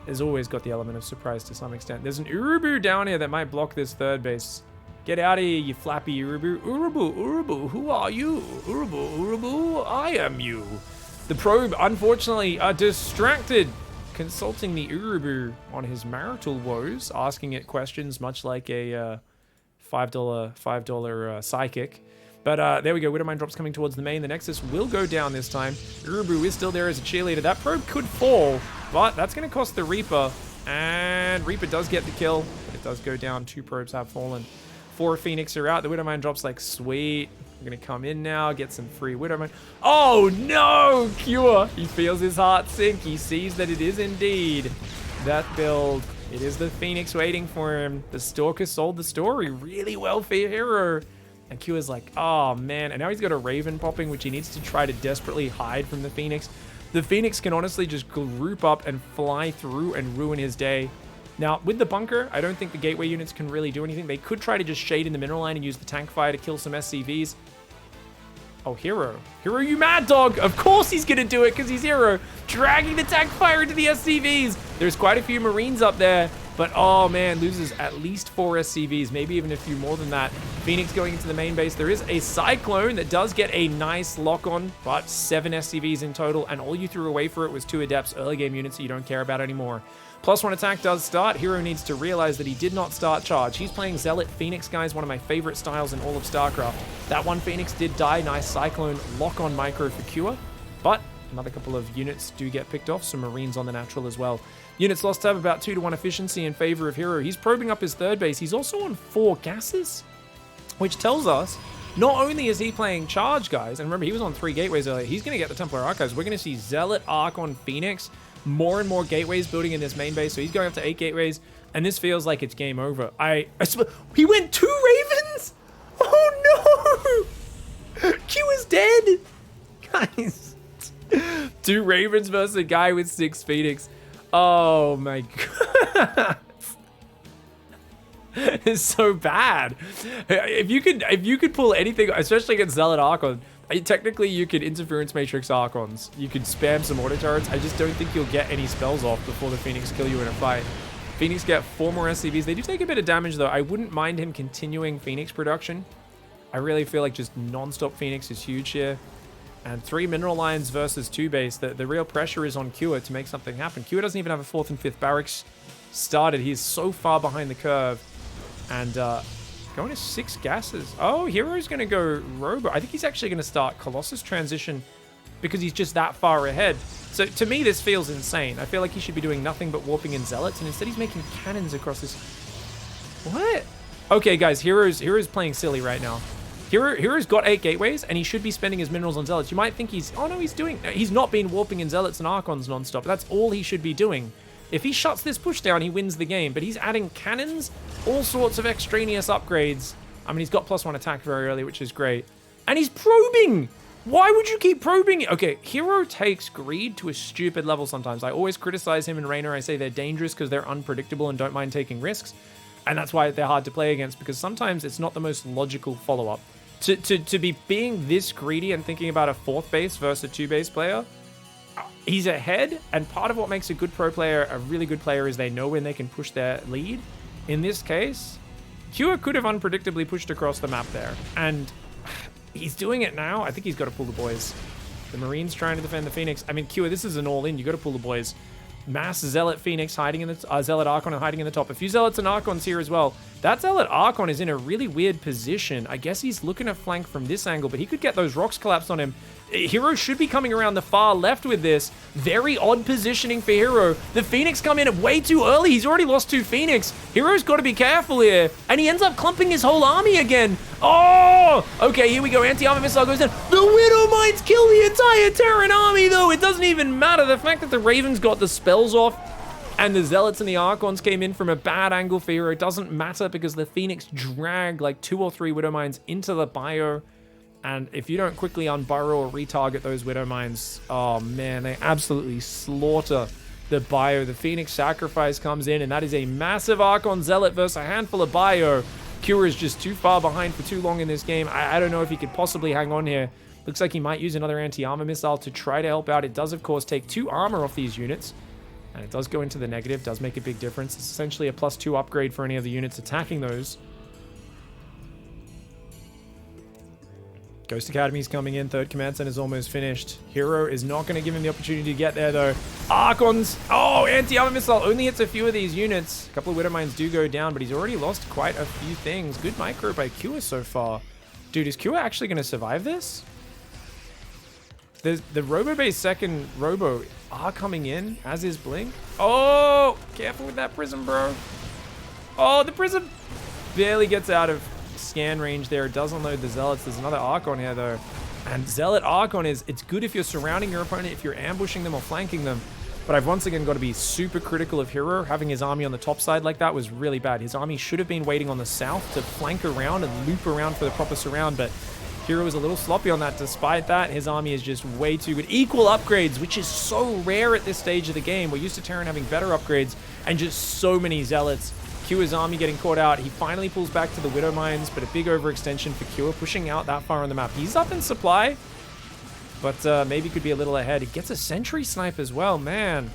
has always got the element of surprise to some extent. There's an Urubu down here that might block this 3rd base. Get out of here, you flappy Urubu. Urubu, who are you? Urubu, I am you. The probe, unfortunately, are distracted, consulting the Urubu on his marital woes, asking it questions much like a $5 psychic. But there we go, Widow Mine drops coming towards the main. The Nexus will go down this time. Urubu is still there as a cheerleader. That probe could fall, but that's going to cost the Reaper. And Reaper does get the kill, but it does go down. 2 probes have fallen. 4 Phoenix are out. The Widow Mine drops like, sweet. I'm going to come in now, get some free Widow Mine. Oh no, Cure. He feels his heart sink. He sees that it is indeed that build. It is the Phoenix waiting for him. The Stalker sold the story really well for your hero. And Q is like, oh man. And now he's got a Raven popping, which he needs to try to desperately hide from the Phoenix. The Phoenix can honestly just group up and fly through and ruin his day. Now, with the bunker, I don't think the gateway units can really do anything. They could try to just shade in the mineral line and use the tank fire to kill some SCVs. Oh, Hero. Hero, you mad dog. Of course he's going to do it because he's Hero. Dragging the tank fire into the SCVs. There's quite a few Marines up there. But, oh, man, loses at least 4 SCVs, maybe even a few more than that. Phoenix going into the main base. There is a Cyclone that does get a nice lock-on, but 7 SCVs in total, and all you threw away for it was 2 Adepts, early game units that you don't care about anymore. +1 attack does start. Hero needs to realize that he did not start charge. He's playing Zealot Phoenix, guys, one of my favorite styles in all of StarCraft. That one Phoenix did die. Nice Cyclone lock-on micro for Cure, but another couple of units do get picked off. Some Marines on the natural as well. Units lost have about 2-to-1 efficiency in favor of Hero. He's probing up his 3rd base. He's also on 4 gases, which tells us not only is he playing charge, guys, and remember, he was on 3 gateways earlier. He's going to get the Templar Archives. We're going to see Zealot Arc on Phoenix. More and more gateways building in this main base, so he's going up to 8 gateways, and this feels like it's game over. He went 2 Ravens? Oh no! Q is dead! Guys. 2 Ravens versus a guy with 6 Phoenix. Oh my god. It's so bad. If you could pull anything, especially against Zealot Archon, Technically, you could Interference Matrix Archons. You could spam some auto turrets. I just don't think you'll get any spells off before the Phoenix kill you in a fight. Phoenix get 4 more SCVs. They do take a bit of damage, though. I wouldn't mind him continuing Phoenix production. I really feel like just non-stop Phoenix is huge here. And 3 Mineral Lines versus 2 base. The real pressure is on Kua to make something happen. Kua doesn't even have a 4th and 5th barracks started. He's so far behind the curve. And going to 6 gases. Oh, Hero's going to go Robo. I think he's actually going to start Colossus transition because he's just that far ahead. So to me, this feels insane. I feel like he should be doing nothing but warping in Zealots, and instead he's making cannons across this. What? Okay, guys, Hero's playing silly right now. Hero's got 8 gateways, and he should be spending his minerals on Zealots. You might think he's... Oh, no, he's not been warping in Zealots and Archons nonstop. That's all he should be doing. If he shuts this push down, he wins the game. But he's adding cannons, all sorts of extraneous upgrades. I mean, he's got +1 attack very early, which is great. And he's probing! Why would you keep probing it? Okay, Hero takes greed to a stupid level sometimes. I always criticize him and Reina. I say they're dangerous because they're unpredictable and don't mind taking risks. And that's why they're hard to play against, because sometimes it's not the most logical follow-up. To be being this greedy and thinking about a 4th base versus a 2 base player, he's ahead, and part of what makes a good pro player a really good player is they know when they can push their lead. In this case, Kua could have unpredictably pushed across the map there, and he's doing it now. I think he's got to pull the boys. The Marines trying to defend the Phoenix. I mean, Kua, this is an all-in. You got to pull the boys. Mass Zealot Phoenix hiding in the Zealot Archon hiding in the top. A few Zealots and Archons here as well. That Zealot Archon is in a really weird position. I guess he's looking to flank from this angle, but he could get those rocks collapsed on him. Hero should be coming around the far left with this. Very odd positioning for Hero. The Phoenix come in way too early. He's already lost 2 Phoenix. Hero's got to be careful here. And he ends up clumping his whole army again. Oh! Okay, here we go. Anti-armor missile goes down. The Widow Mines kill the entire Terran army, though. It doesn't even matter. The fact that the Ravens got the spells off and the Zealots and the Archons came in from a bad angle for Hero, it doesn't matter because the Phoenix dragged like 2 or 3 Widow Mines into the bio. And if you don't quickly unburrow or retarget those Widow Mines, oh man, they absolutely slaughter the bio. The Phoenix sacrifice comes in, and that is a massive Archon Zealot versus a handful of bio. Kura is just too far behind for too long in this game. I don't know if he could possibly hang on here. Looks like he might use another anti-armor missile to try to help out. It does, of course, take 2 armor off these units. And it does go into the negative, does make a big difference. It's essentially a +2 upgrade for any of the units attacking those. Ghost Academy's coming in. 3rd Command Center is almost finished. Hero is not going to give him the opportunity to get there, though. Archons! Oh, anti-armor missile only hits a few of these units. A couple of Widow Mines do go down, but he's already lost quite a few things. Good micro by Kua so far. Dude, is Kua actually going to survive this? The Robo-based second Robo are coming in, as is Blink. Oh! Careful with that Prism, bro. Oh, the Prism barely gets out of scan range there. It does unload the Zealots. There's another Archon here, though. And Zealot Archon it's good if you're surrounding your opponent, if you're ambushing them or flanking them. But I've once again got to be super critical of Hero. Having his army on the top side like that was really bad. His army should have been waiting on the south to flank around and loop around for the proper surround, but Hero is a little sloppy on that. Despite that, his army is just way too good. Equal upgrades, which is so rare at this stage of the game. We're used to Terran having better upgrades and just so many Zealots. Kua's army getting caught out. He finally pulls back to the Widow Mines, but a big overextension for Kua, pushing out that far on the map. He's up in supply, but maybe could be a little ahead. He gets a sentry snipe as well, man.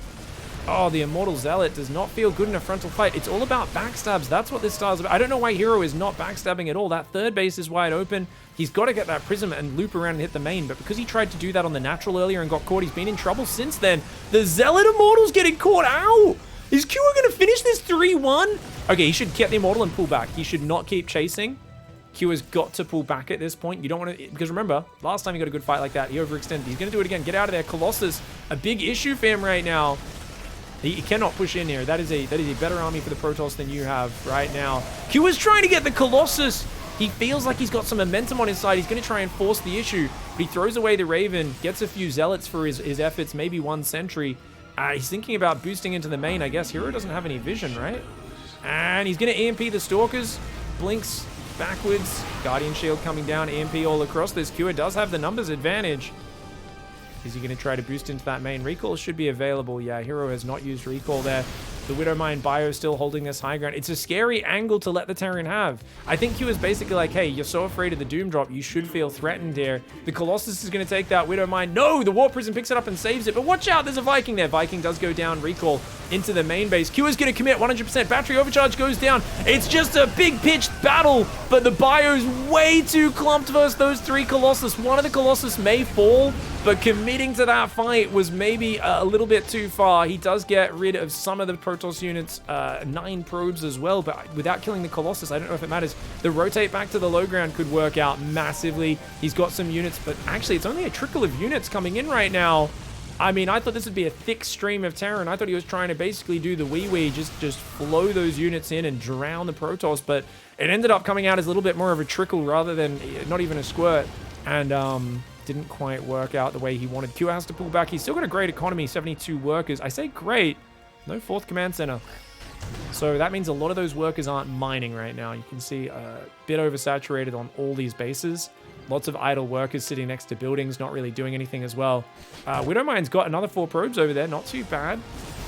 Oh, the Immortal Zealot does not feel good in a frontal fight. It's all about backstabs. That's what this style is about. I don't know why Hero is not backstabbing at all. That 3rd base is wide open. He's got to get that Prism and loop around and hit the main, but because he tried to do that on the natural earlier and got caught, he's been in trouble since then. The Zealot Immortal's getting caught out. Is Kua going to finish this 3-1? Okay, he should get the Immortal and pull back. He should not keep chasing. Kua's got to pull back at this point. You don't want to... Because remember, last time he got a good fight like that, he overextended. He's going to do it again. Get out of there. Colossus, a big issue for him right now. He cannot push in here. That is a better army for the Protoss than you have right now. Kua's trying to get the Colossus. He feels like he's got some momentum on his side. He's going to try and force the issue. But he throws away the Raven, gets a few Zealots for his efforts, maybe 1 sentry. He's thinking about boosting into the main, I guess. Hero doesn't have any vision, right? And he's going to EMP the Stalkers. Blinks backwards. Guardian Shield coming down. EMP all across this. Kua does have the numbers advantage. Is he going to try to boost into that main? Recall should be available. Yeah, Hero has not used recall there. The Widowmine bio still holding this high ground. It's a scary angle to let the Terran have. I think he was basically like, hey, you're so afraid of the Doom drop, you should feel threatened here. The Colossus is going to take that Widowmine. No, the War Prison picks it up and saves it. But watch out, there's a Viking there. Viking does go down, recall into the main base. Q is going to commit 100%. Battery overcharge goes down. It's just a big pitched battle, but the bio's way too clumped versus those 3 Colossus. One of the Colossus may fall, but committing to that fight was maybe a little bit too far. He does get rid of some of the Protoss units, 9 probes as well, but without killing the Colossus, I don't know if it matters. The rotate back to the low ground could work out massively. He's got some units, but actually it's only a trickle of units coming in right now. I mean, I thought this would be a thick stream of Terran. I thought he was trying to basically do the wee-wee, just flow those units in and drown the Protoss, but it ended up coming out as a little bit more of a trickle rather than not even a squirt, and didn't quite work out the way he wanted. Q has to pull back. He's still got a great economy, 72 workers. I say great, no 4th command center. So that means a lot of those workers aren't mining right now. You can see a bit oversaturated on all these bases. Lots of idle workers sitting next to buildings, not really doing anything as well. Widowmine's got another 4 probes over there, not too bad.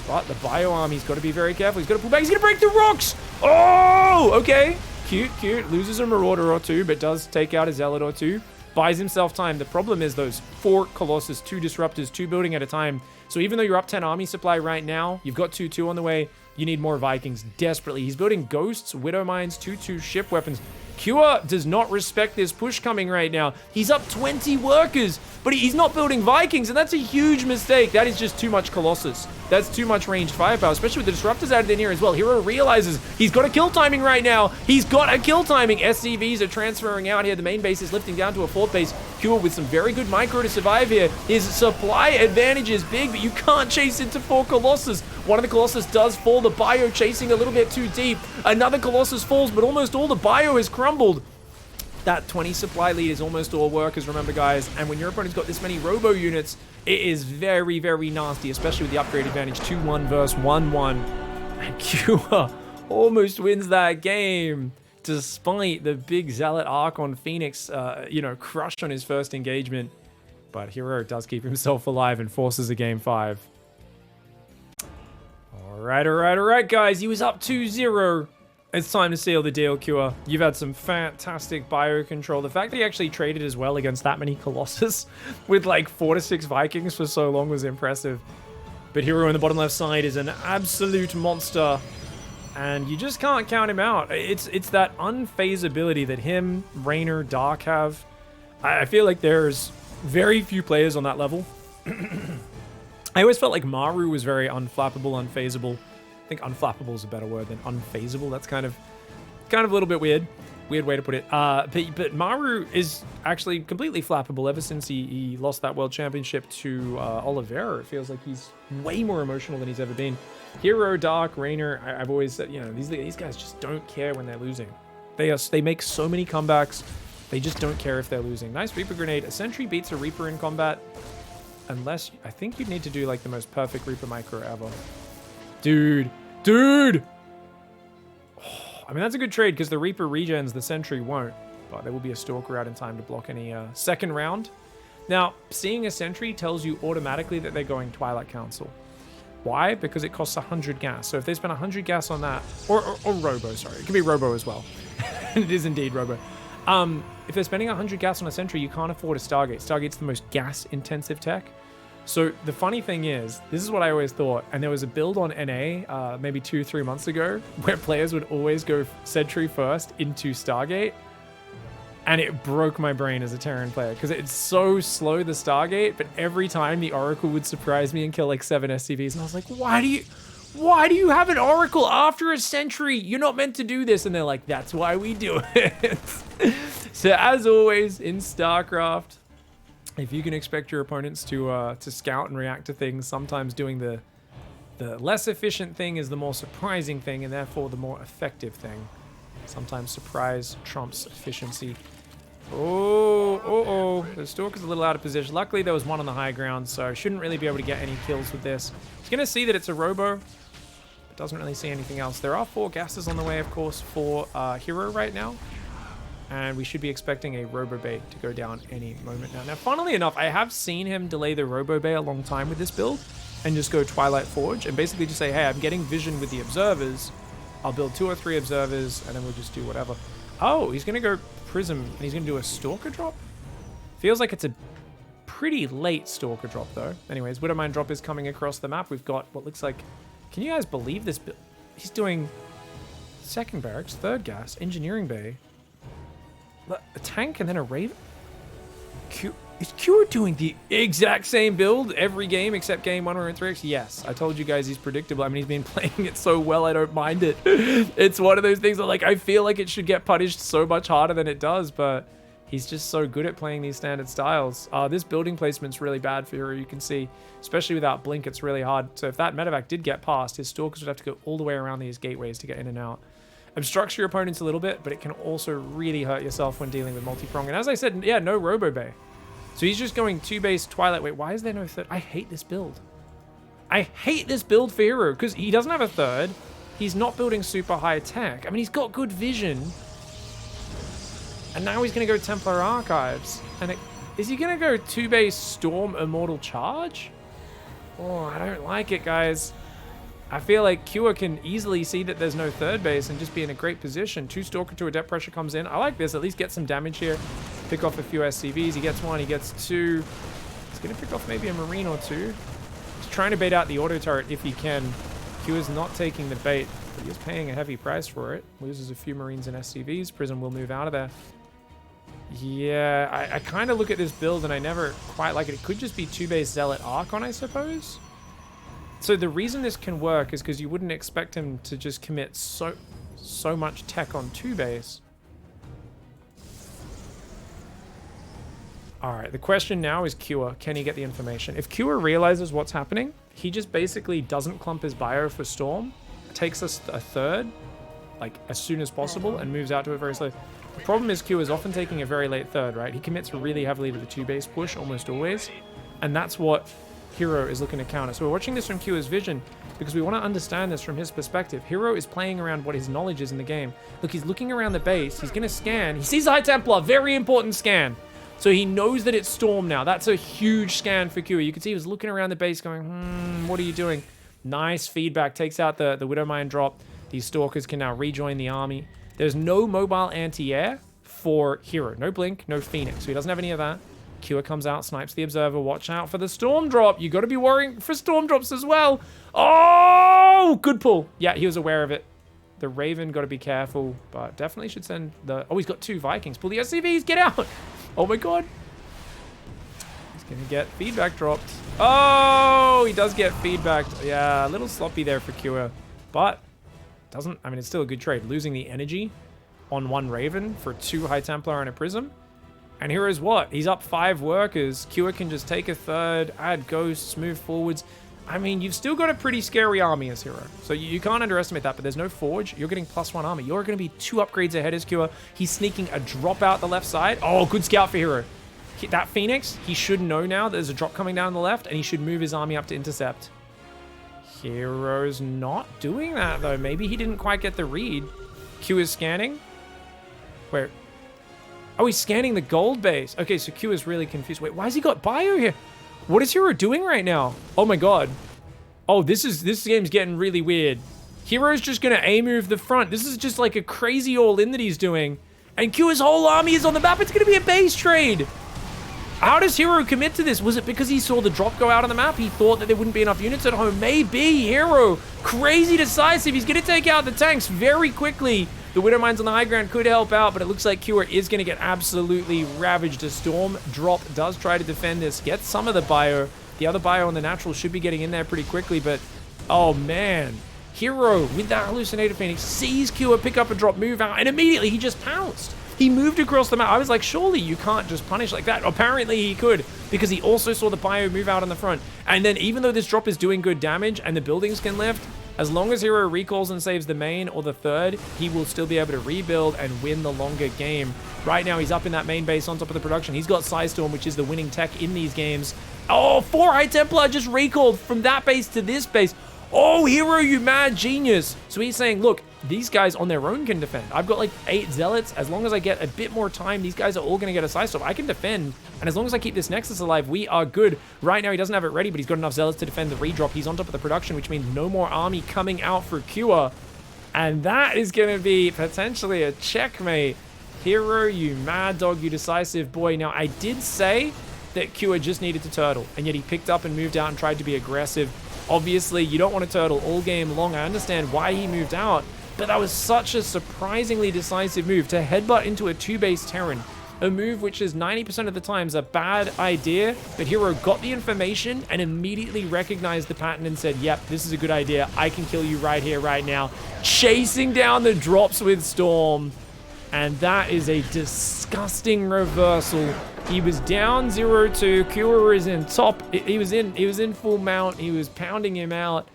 But the bio army's got to be very careful. He's got to pull back. He's going to break the rocks. Oh, okay. Cute. Loses a Marauder or 2, but does take out a Zealot or 2. Buys himself time. The problem is those 4 Colossus, 2 Disruptors, 2 building at a time. So even though you're up 10 army supply right now, you've got 2-2 on the way. You need more Vikings desperately. He's building Ghosts, Widowmines, 2-2 ship weapons. Cure does not respect this push coming right now. He's up 20 workers, but he's not building Vikings, and that's a huge mistake. That is just too much Colossus. That's too much ranged firepower, especially with the Disruptors added in here as well. Hero realizes he's got a kill timing right now. He's got a kill timing. SCVs are transferring out here. The main base is lifting down to a 4th base. Cure with some very good micro to survive here. His supply advantage is big, but you can't chase into 4 Colossus. One of the Colossus does fall. The bio chasing a little bit too deep. Another Colossus falls, but almost all the bio is crumbled. That 20 supply lead is almost all workers, remember, guys. And when your opponent's got this many robo units, it is very, very nasty, especially with the upgrade advantage. 2-1 versus 1-1. And Cure almost wins that game, despite the big Zealot arc on Phoenix, crush on his first engagement. But Hero does keep himself alive and forces a game 5. All right, guys. He was up 2-0. It's time to seal the deal, Cure. You've had some fantastic bio control. The fact that he actually traded as well against that many Colossus with like 4 to 6 Vikings for so long was impressive. But Hero on the bottom left side is an absolute monster, and you just can't count him out. It's that unfazability that him, Raynor, Dark have. I feel like there's very few players on that level. I always felt like Maru was very unflappable, unfazable. I think unflappable is a better word than unfazable. That's kind of a little bit weird. Weird way to put it. But Maru is actually completely flappable ever since he lost that world championship to Oliveira. It feels like he's way more emotional than he's ever been. Hero, Dark, Raynor, I've always said, these guys just don't care when they're losing. They make so many comebacks. They just don't care if they're losing. Nice Reaper grenade. A Sentry beats a Reaper in combat. Unless, I think you'd need to do like the most perfect Reaper micro ever. Dude. Oh, I mean, that's a good trade because the Reaper regens, the Sentry won't. But there will be a Stalker out in time to block any second round. Now, seeing a Sentry tells you automatically that they're going Twilight Council. Why? Because it costs 100 gas. So if they spend 100 gas on that, or Robo, sorry. It could be Robo as well. It is indeed Robo. If they're spending 100 gas on a Sentry, you can't afford a Stargate. Stargate's the most gas-intensive tech. So the funny thing is, this is what I always thought, and there was a build on NA maybe 2-3 months ago where players would always go Sentry first into Stargate, and it broke my brain as a Terran player because it's so slow, the Stargate, but every time the Oracle would surprise me and kill like 7 SCVs, and I was like, why do you have an Oracle after a Sentry? You're not meant to do this. And they're like, that's why we do it. So as always in StarCraft, if you can expect your opponents to scout and react to things, sometimes doing the less efficient thing is the more surprising thing, and therefore the more effective thing. Sometimes surprise trumps efficiency. Oh. The Stalker's a little out of position. Luckily, there was one on the high ground, so I shouldn't really be able to get any kills with this. He's going to see that it's a Robo, but doesn't really see anything else. There are 4 gases on the way, of course, for Hero right now. And we should be expecting a Robo Bay to go down any moment now. Now, funnily enough, I have seen him delay the Robo Bay a long time with this build. and just go Twilight Forge and basically just say, hey, I'm getting vision with the observers. I'll build 2 or 3 observers, and then we'll just do whatever. Oh, he's going to go Prism, and he's going to do a Stalker drop? Feels like it's a pretty late Stalker drop, though. Anyways, Widowmine drop is coming across the map. We've got what looks like... Can you guys believe this build? He's doing 2nd barracks, 3rd gas, engineering bay, a tank, and then a Raven? Is Q doing the exact same build every game except game 1 or in 3x? Yes, I told you guys he's predictable. I mean, he's been playing it so well, I don't mind it. It's one of those things that, like, I feel like it should get punished so much harder than it does, but he's just so good at playing these standard styles. This building placement's really bad for Hero, you can see. Especially without Blink, it's really hard. So if that medevac did get past, his Stalkers would have to go all the way around these gateways to get in and out. Obstructs your opponents a little bit, but it can also really hurt yourself when dealing with multi-prong. And as I said, yeah, no Robo Bay. So he's just going 2-base Twilight. Wait, why is there no 3rd? I hate this build. I hate this build for Hero because he doesn't have a 3rd. He's not building super high tech. I mean, he's got good vision. And now he's going to go Templar Archives. And is he going to go 2-base Storm Immortal Charge? Oh, I don't like it, guys. I feel like Cure can easily see that there's no 3rd base and just be in a great position. 2 Stalker to Adept Pressure comes in. I like this. At least get some damage here. Pick off a few SCVs. He gets 1. He gets 2. He's going to pick off maybe a Marine or 2. He's trying to bait out the auto turret if he can. Q is not taking the bait, but he is paying a heavy price for it. Loses a few Marines and SCVs. Prism will move out of there. Yeah, I kind of look at this build and I never quite like it. It could just be 2-base Zealot Archon, I suppose. So the reason this can work is because you wouldn't expect him to just commit so much tech on 2-base. All right, the question now is Cure. Can he get the information? If Cure realizes what's happening, he just basically doesn't clump his bio for Storm, takes us a 3rd, like as soon as possible, and moves out to it very slowly. The problem is Q is often taking a very late 3rd, right? He commits really heavily to the 2-base push almost always, and that's what Hero is looking to counter. So we're watching this from Q's vision because we want to understand this from his perspective. Hero is playing around what his knowledge is in the game. Look, he's looking around the base. He's going to scan. He sees the High Templar. Very important scan. So he knows that it's Storm now. That's a huge scan for Q. You can see he was looking around the base going, what are you doing? Nice feedback. Takes out the Widowmine drop. These Stalkers can now rejoin the army. There's no mobile anti-air for Hero. No Blink, no Phoenix. So he doesn't have any of that. Cure comes out, snipes the Observer. Watch out for the Storm drop. You got to be worrying for Storm drops as well. Oh, good pull. Yeah, he was aware of it. The Raven got to be careful, but definitely should send the... Oh, he's got 2 Vikings. Pull the SCVs. Get out. Oh, my God. He's going to get feedback dropped. Oh, he does get feedback. Yeah, a little sloppy there for Cure, but doesn't... I mean, it's still a good trade. Losing the energy on 1 Raven for 2 High Templar and a Prism. And Hero's what? He's up 5 workers. Cure can just take a 3rd, add ghosts, move forwards. I mean, you've still got a pretty scary army as Hero. So you can't underestimate that, but there's no Forge. You're getting +1 army. You're going to be 2 upgrades ahead as Cure. He's sneaking a drop out the left side. Oh, good scout for Hero. That Phoenix, he should know now that there's a drop coming down the left, and he should move his army up to intercept. Hero's not doing that, though. Maybe he didn't quite get the read. Q is scanning. Where... Oh, he's scanning the gold base. Okay, so Q is really confused. Wait, why has he got bio here? What is Hero doing right now? Oh my God. Oh, this game's getting really weird. Hero's just gonna A-move the front. This is just like a crazy all-in that he's doing. And Q's whole army is on the map. It's gonna be a base trade. How does Hero commit to this? Was it because he saw the drop go out on the map? He thought that there wouldn't be enough units at home. Maybe. Hero, crazy decisive. He's gonna take out the tanks very quickly. The Widowmines on the high ground could help out, but it looks like Cure is going to get absolutely ravaged. A Storm drop does try to defend this. Gets some of the bio. The other bio on the natural should be getting in there pretty quickly, but oh man. Hero with that Hallucinator Phoenix sees Cure pick up a drop, move out, and immediately he just pounced. He moved across the map. I was like, surely you can't just punish like that. Apparently he could, because he also saw the bio move out on the front. And then even though this drop is doing good damage and the buildings can lift, as long as Hero recalls and saves the main or the 3rd, he will still be able to rebuild and win the longer game. Right now, he's up in that main base on top of the production. He's got Psystorm, which is the winning tech in these games. Oh, 4 High Templar just recalled from that base to this base. Oh, Hero, you mad genius. So he's saying, look, these guys on their own can defend. I've got like 8 Zealots. As long as I get a bit more time, these guys are all going to get a side stop. I can defend. And as long as I keep this Nexus alive, we are good. Right now, he doesn't have it ready, but he's got enough Zealots to defend the redrop. He's on top of the production, which means no more army coming out for Cure. And that is going to be potentially a checkmate. Hero, you mad dog, you decisive boy. Now, I did say that Cure just needed to turtle, and yet he picked up and moved out and tried to be aggressive. Obviously, you don't want to turtle all game long. I understand why he moved out, but that was such a surprisingly decisive move to headbutt into a 2-base Terran. A move which is 90% of the times a bad idea, but Hero got the information and immediately recognized the pattern and said, yep, this is a good idea. I can kill you right here, right now. Chasing down the drops with Storm. And that is a disgusting reversal. He was down 0-2. Cure is in top. He was in full mount. He was pounding him out.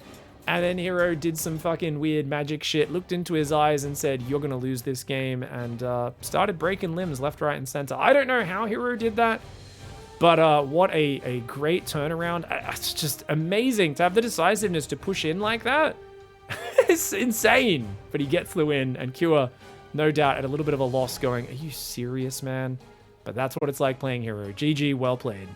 And then Hero did some fucking weird magic shit, looked into his eyes and said, you're going to lose this game, and started breaking limbs left, right, and center. I don't know how Hero did that, but what a great turnaround. It's just amazing to have the decisiveness to push in like that. It's insane. But he gets the win, and Cure, no doubt, at a little bit of a loss going, are you serious, man? But that's what it's like playing Hero. GG, well played.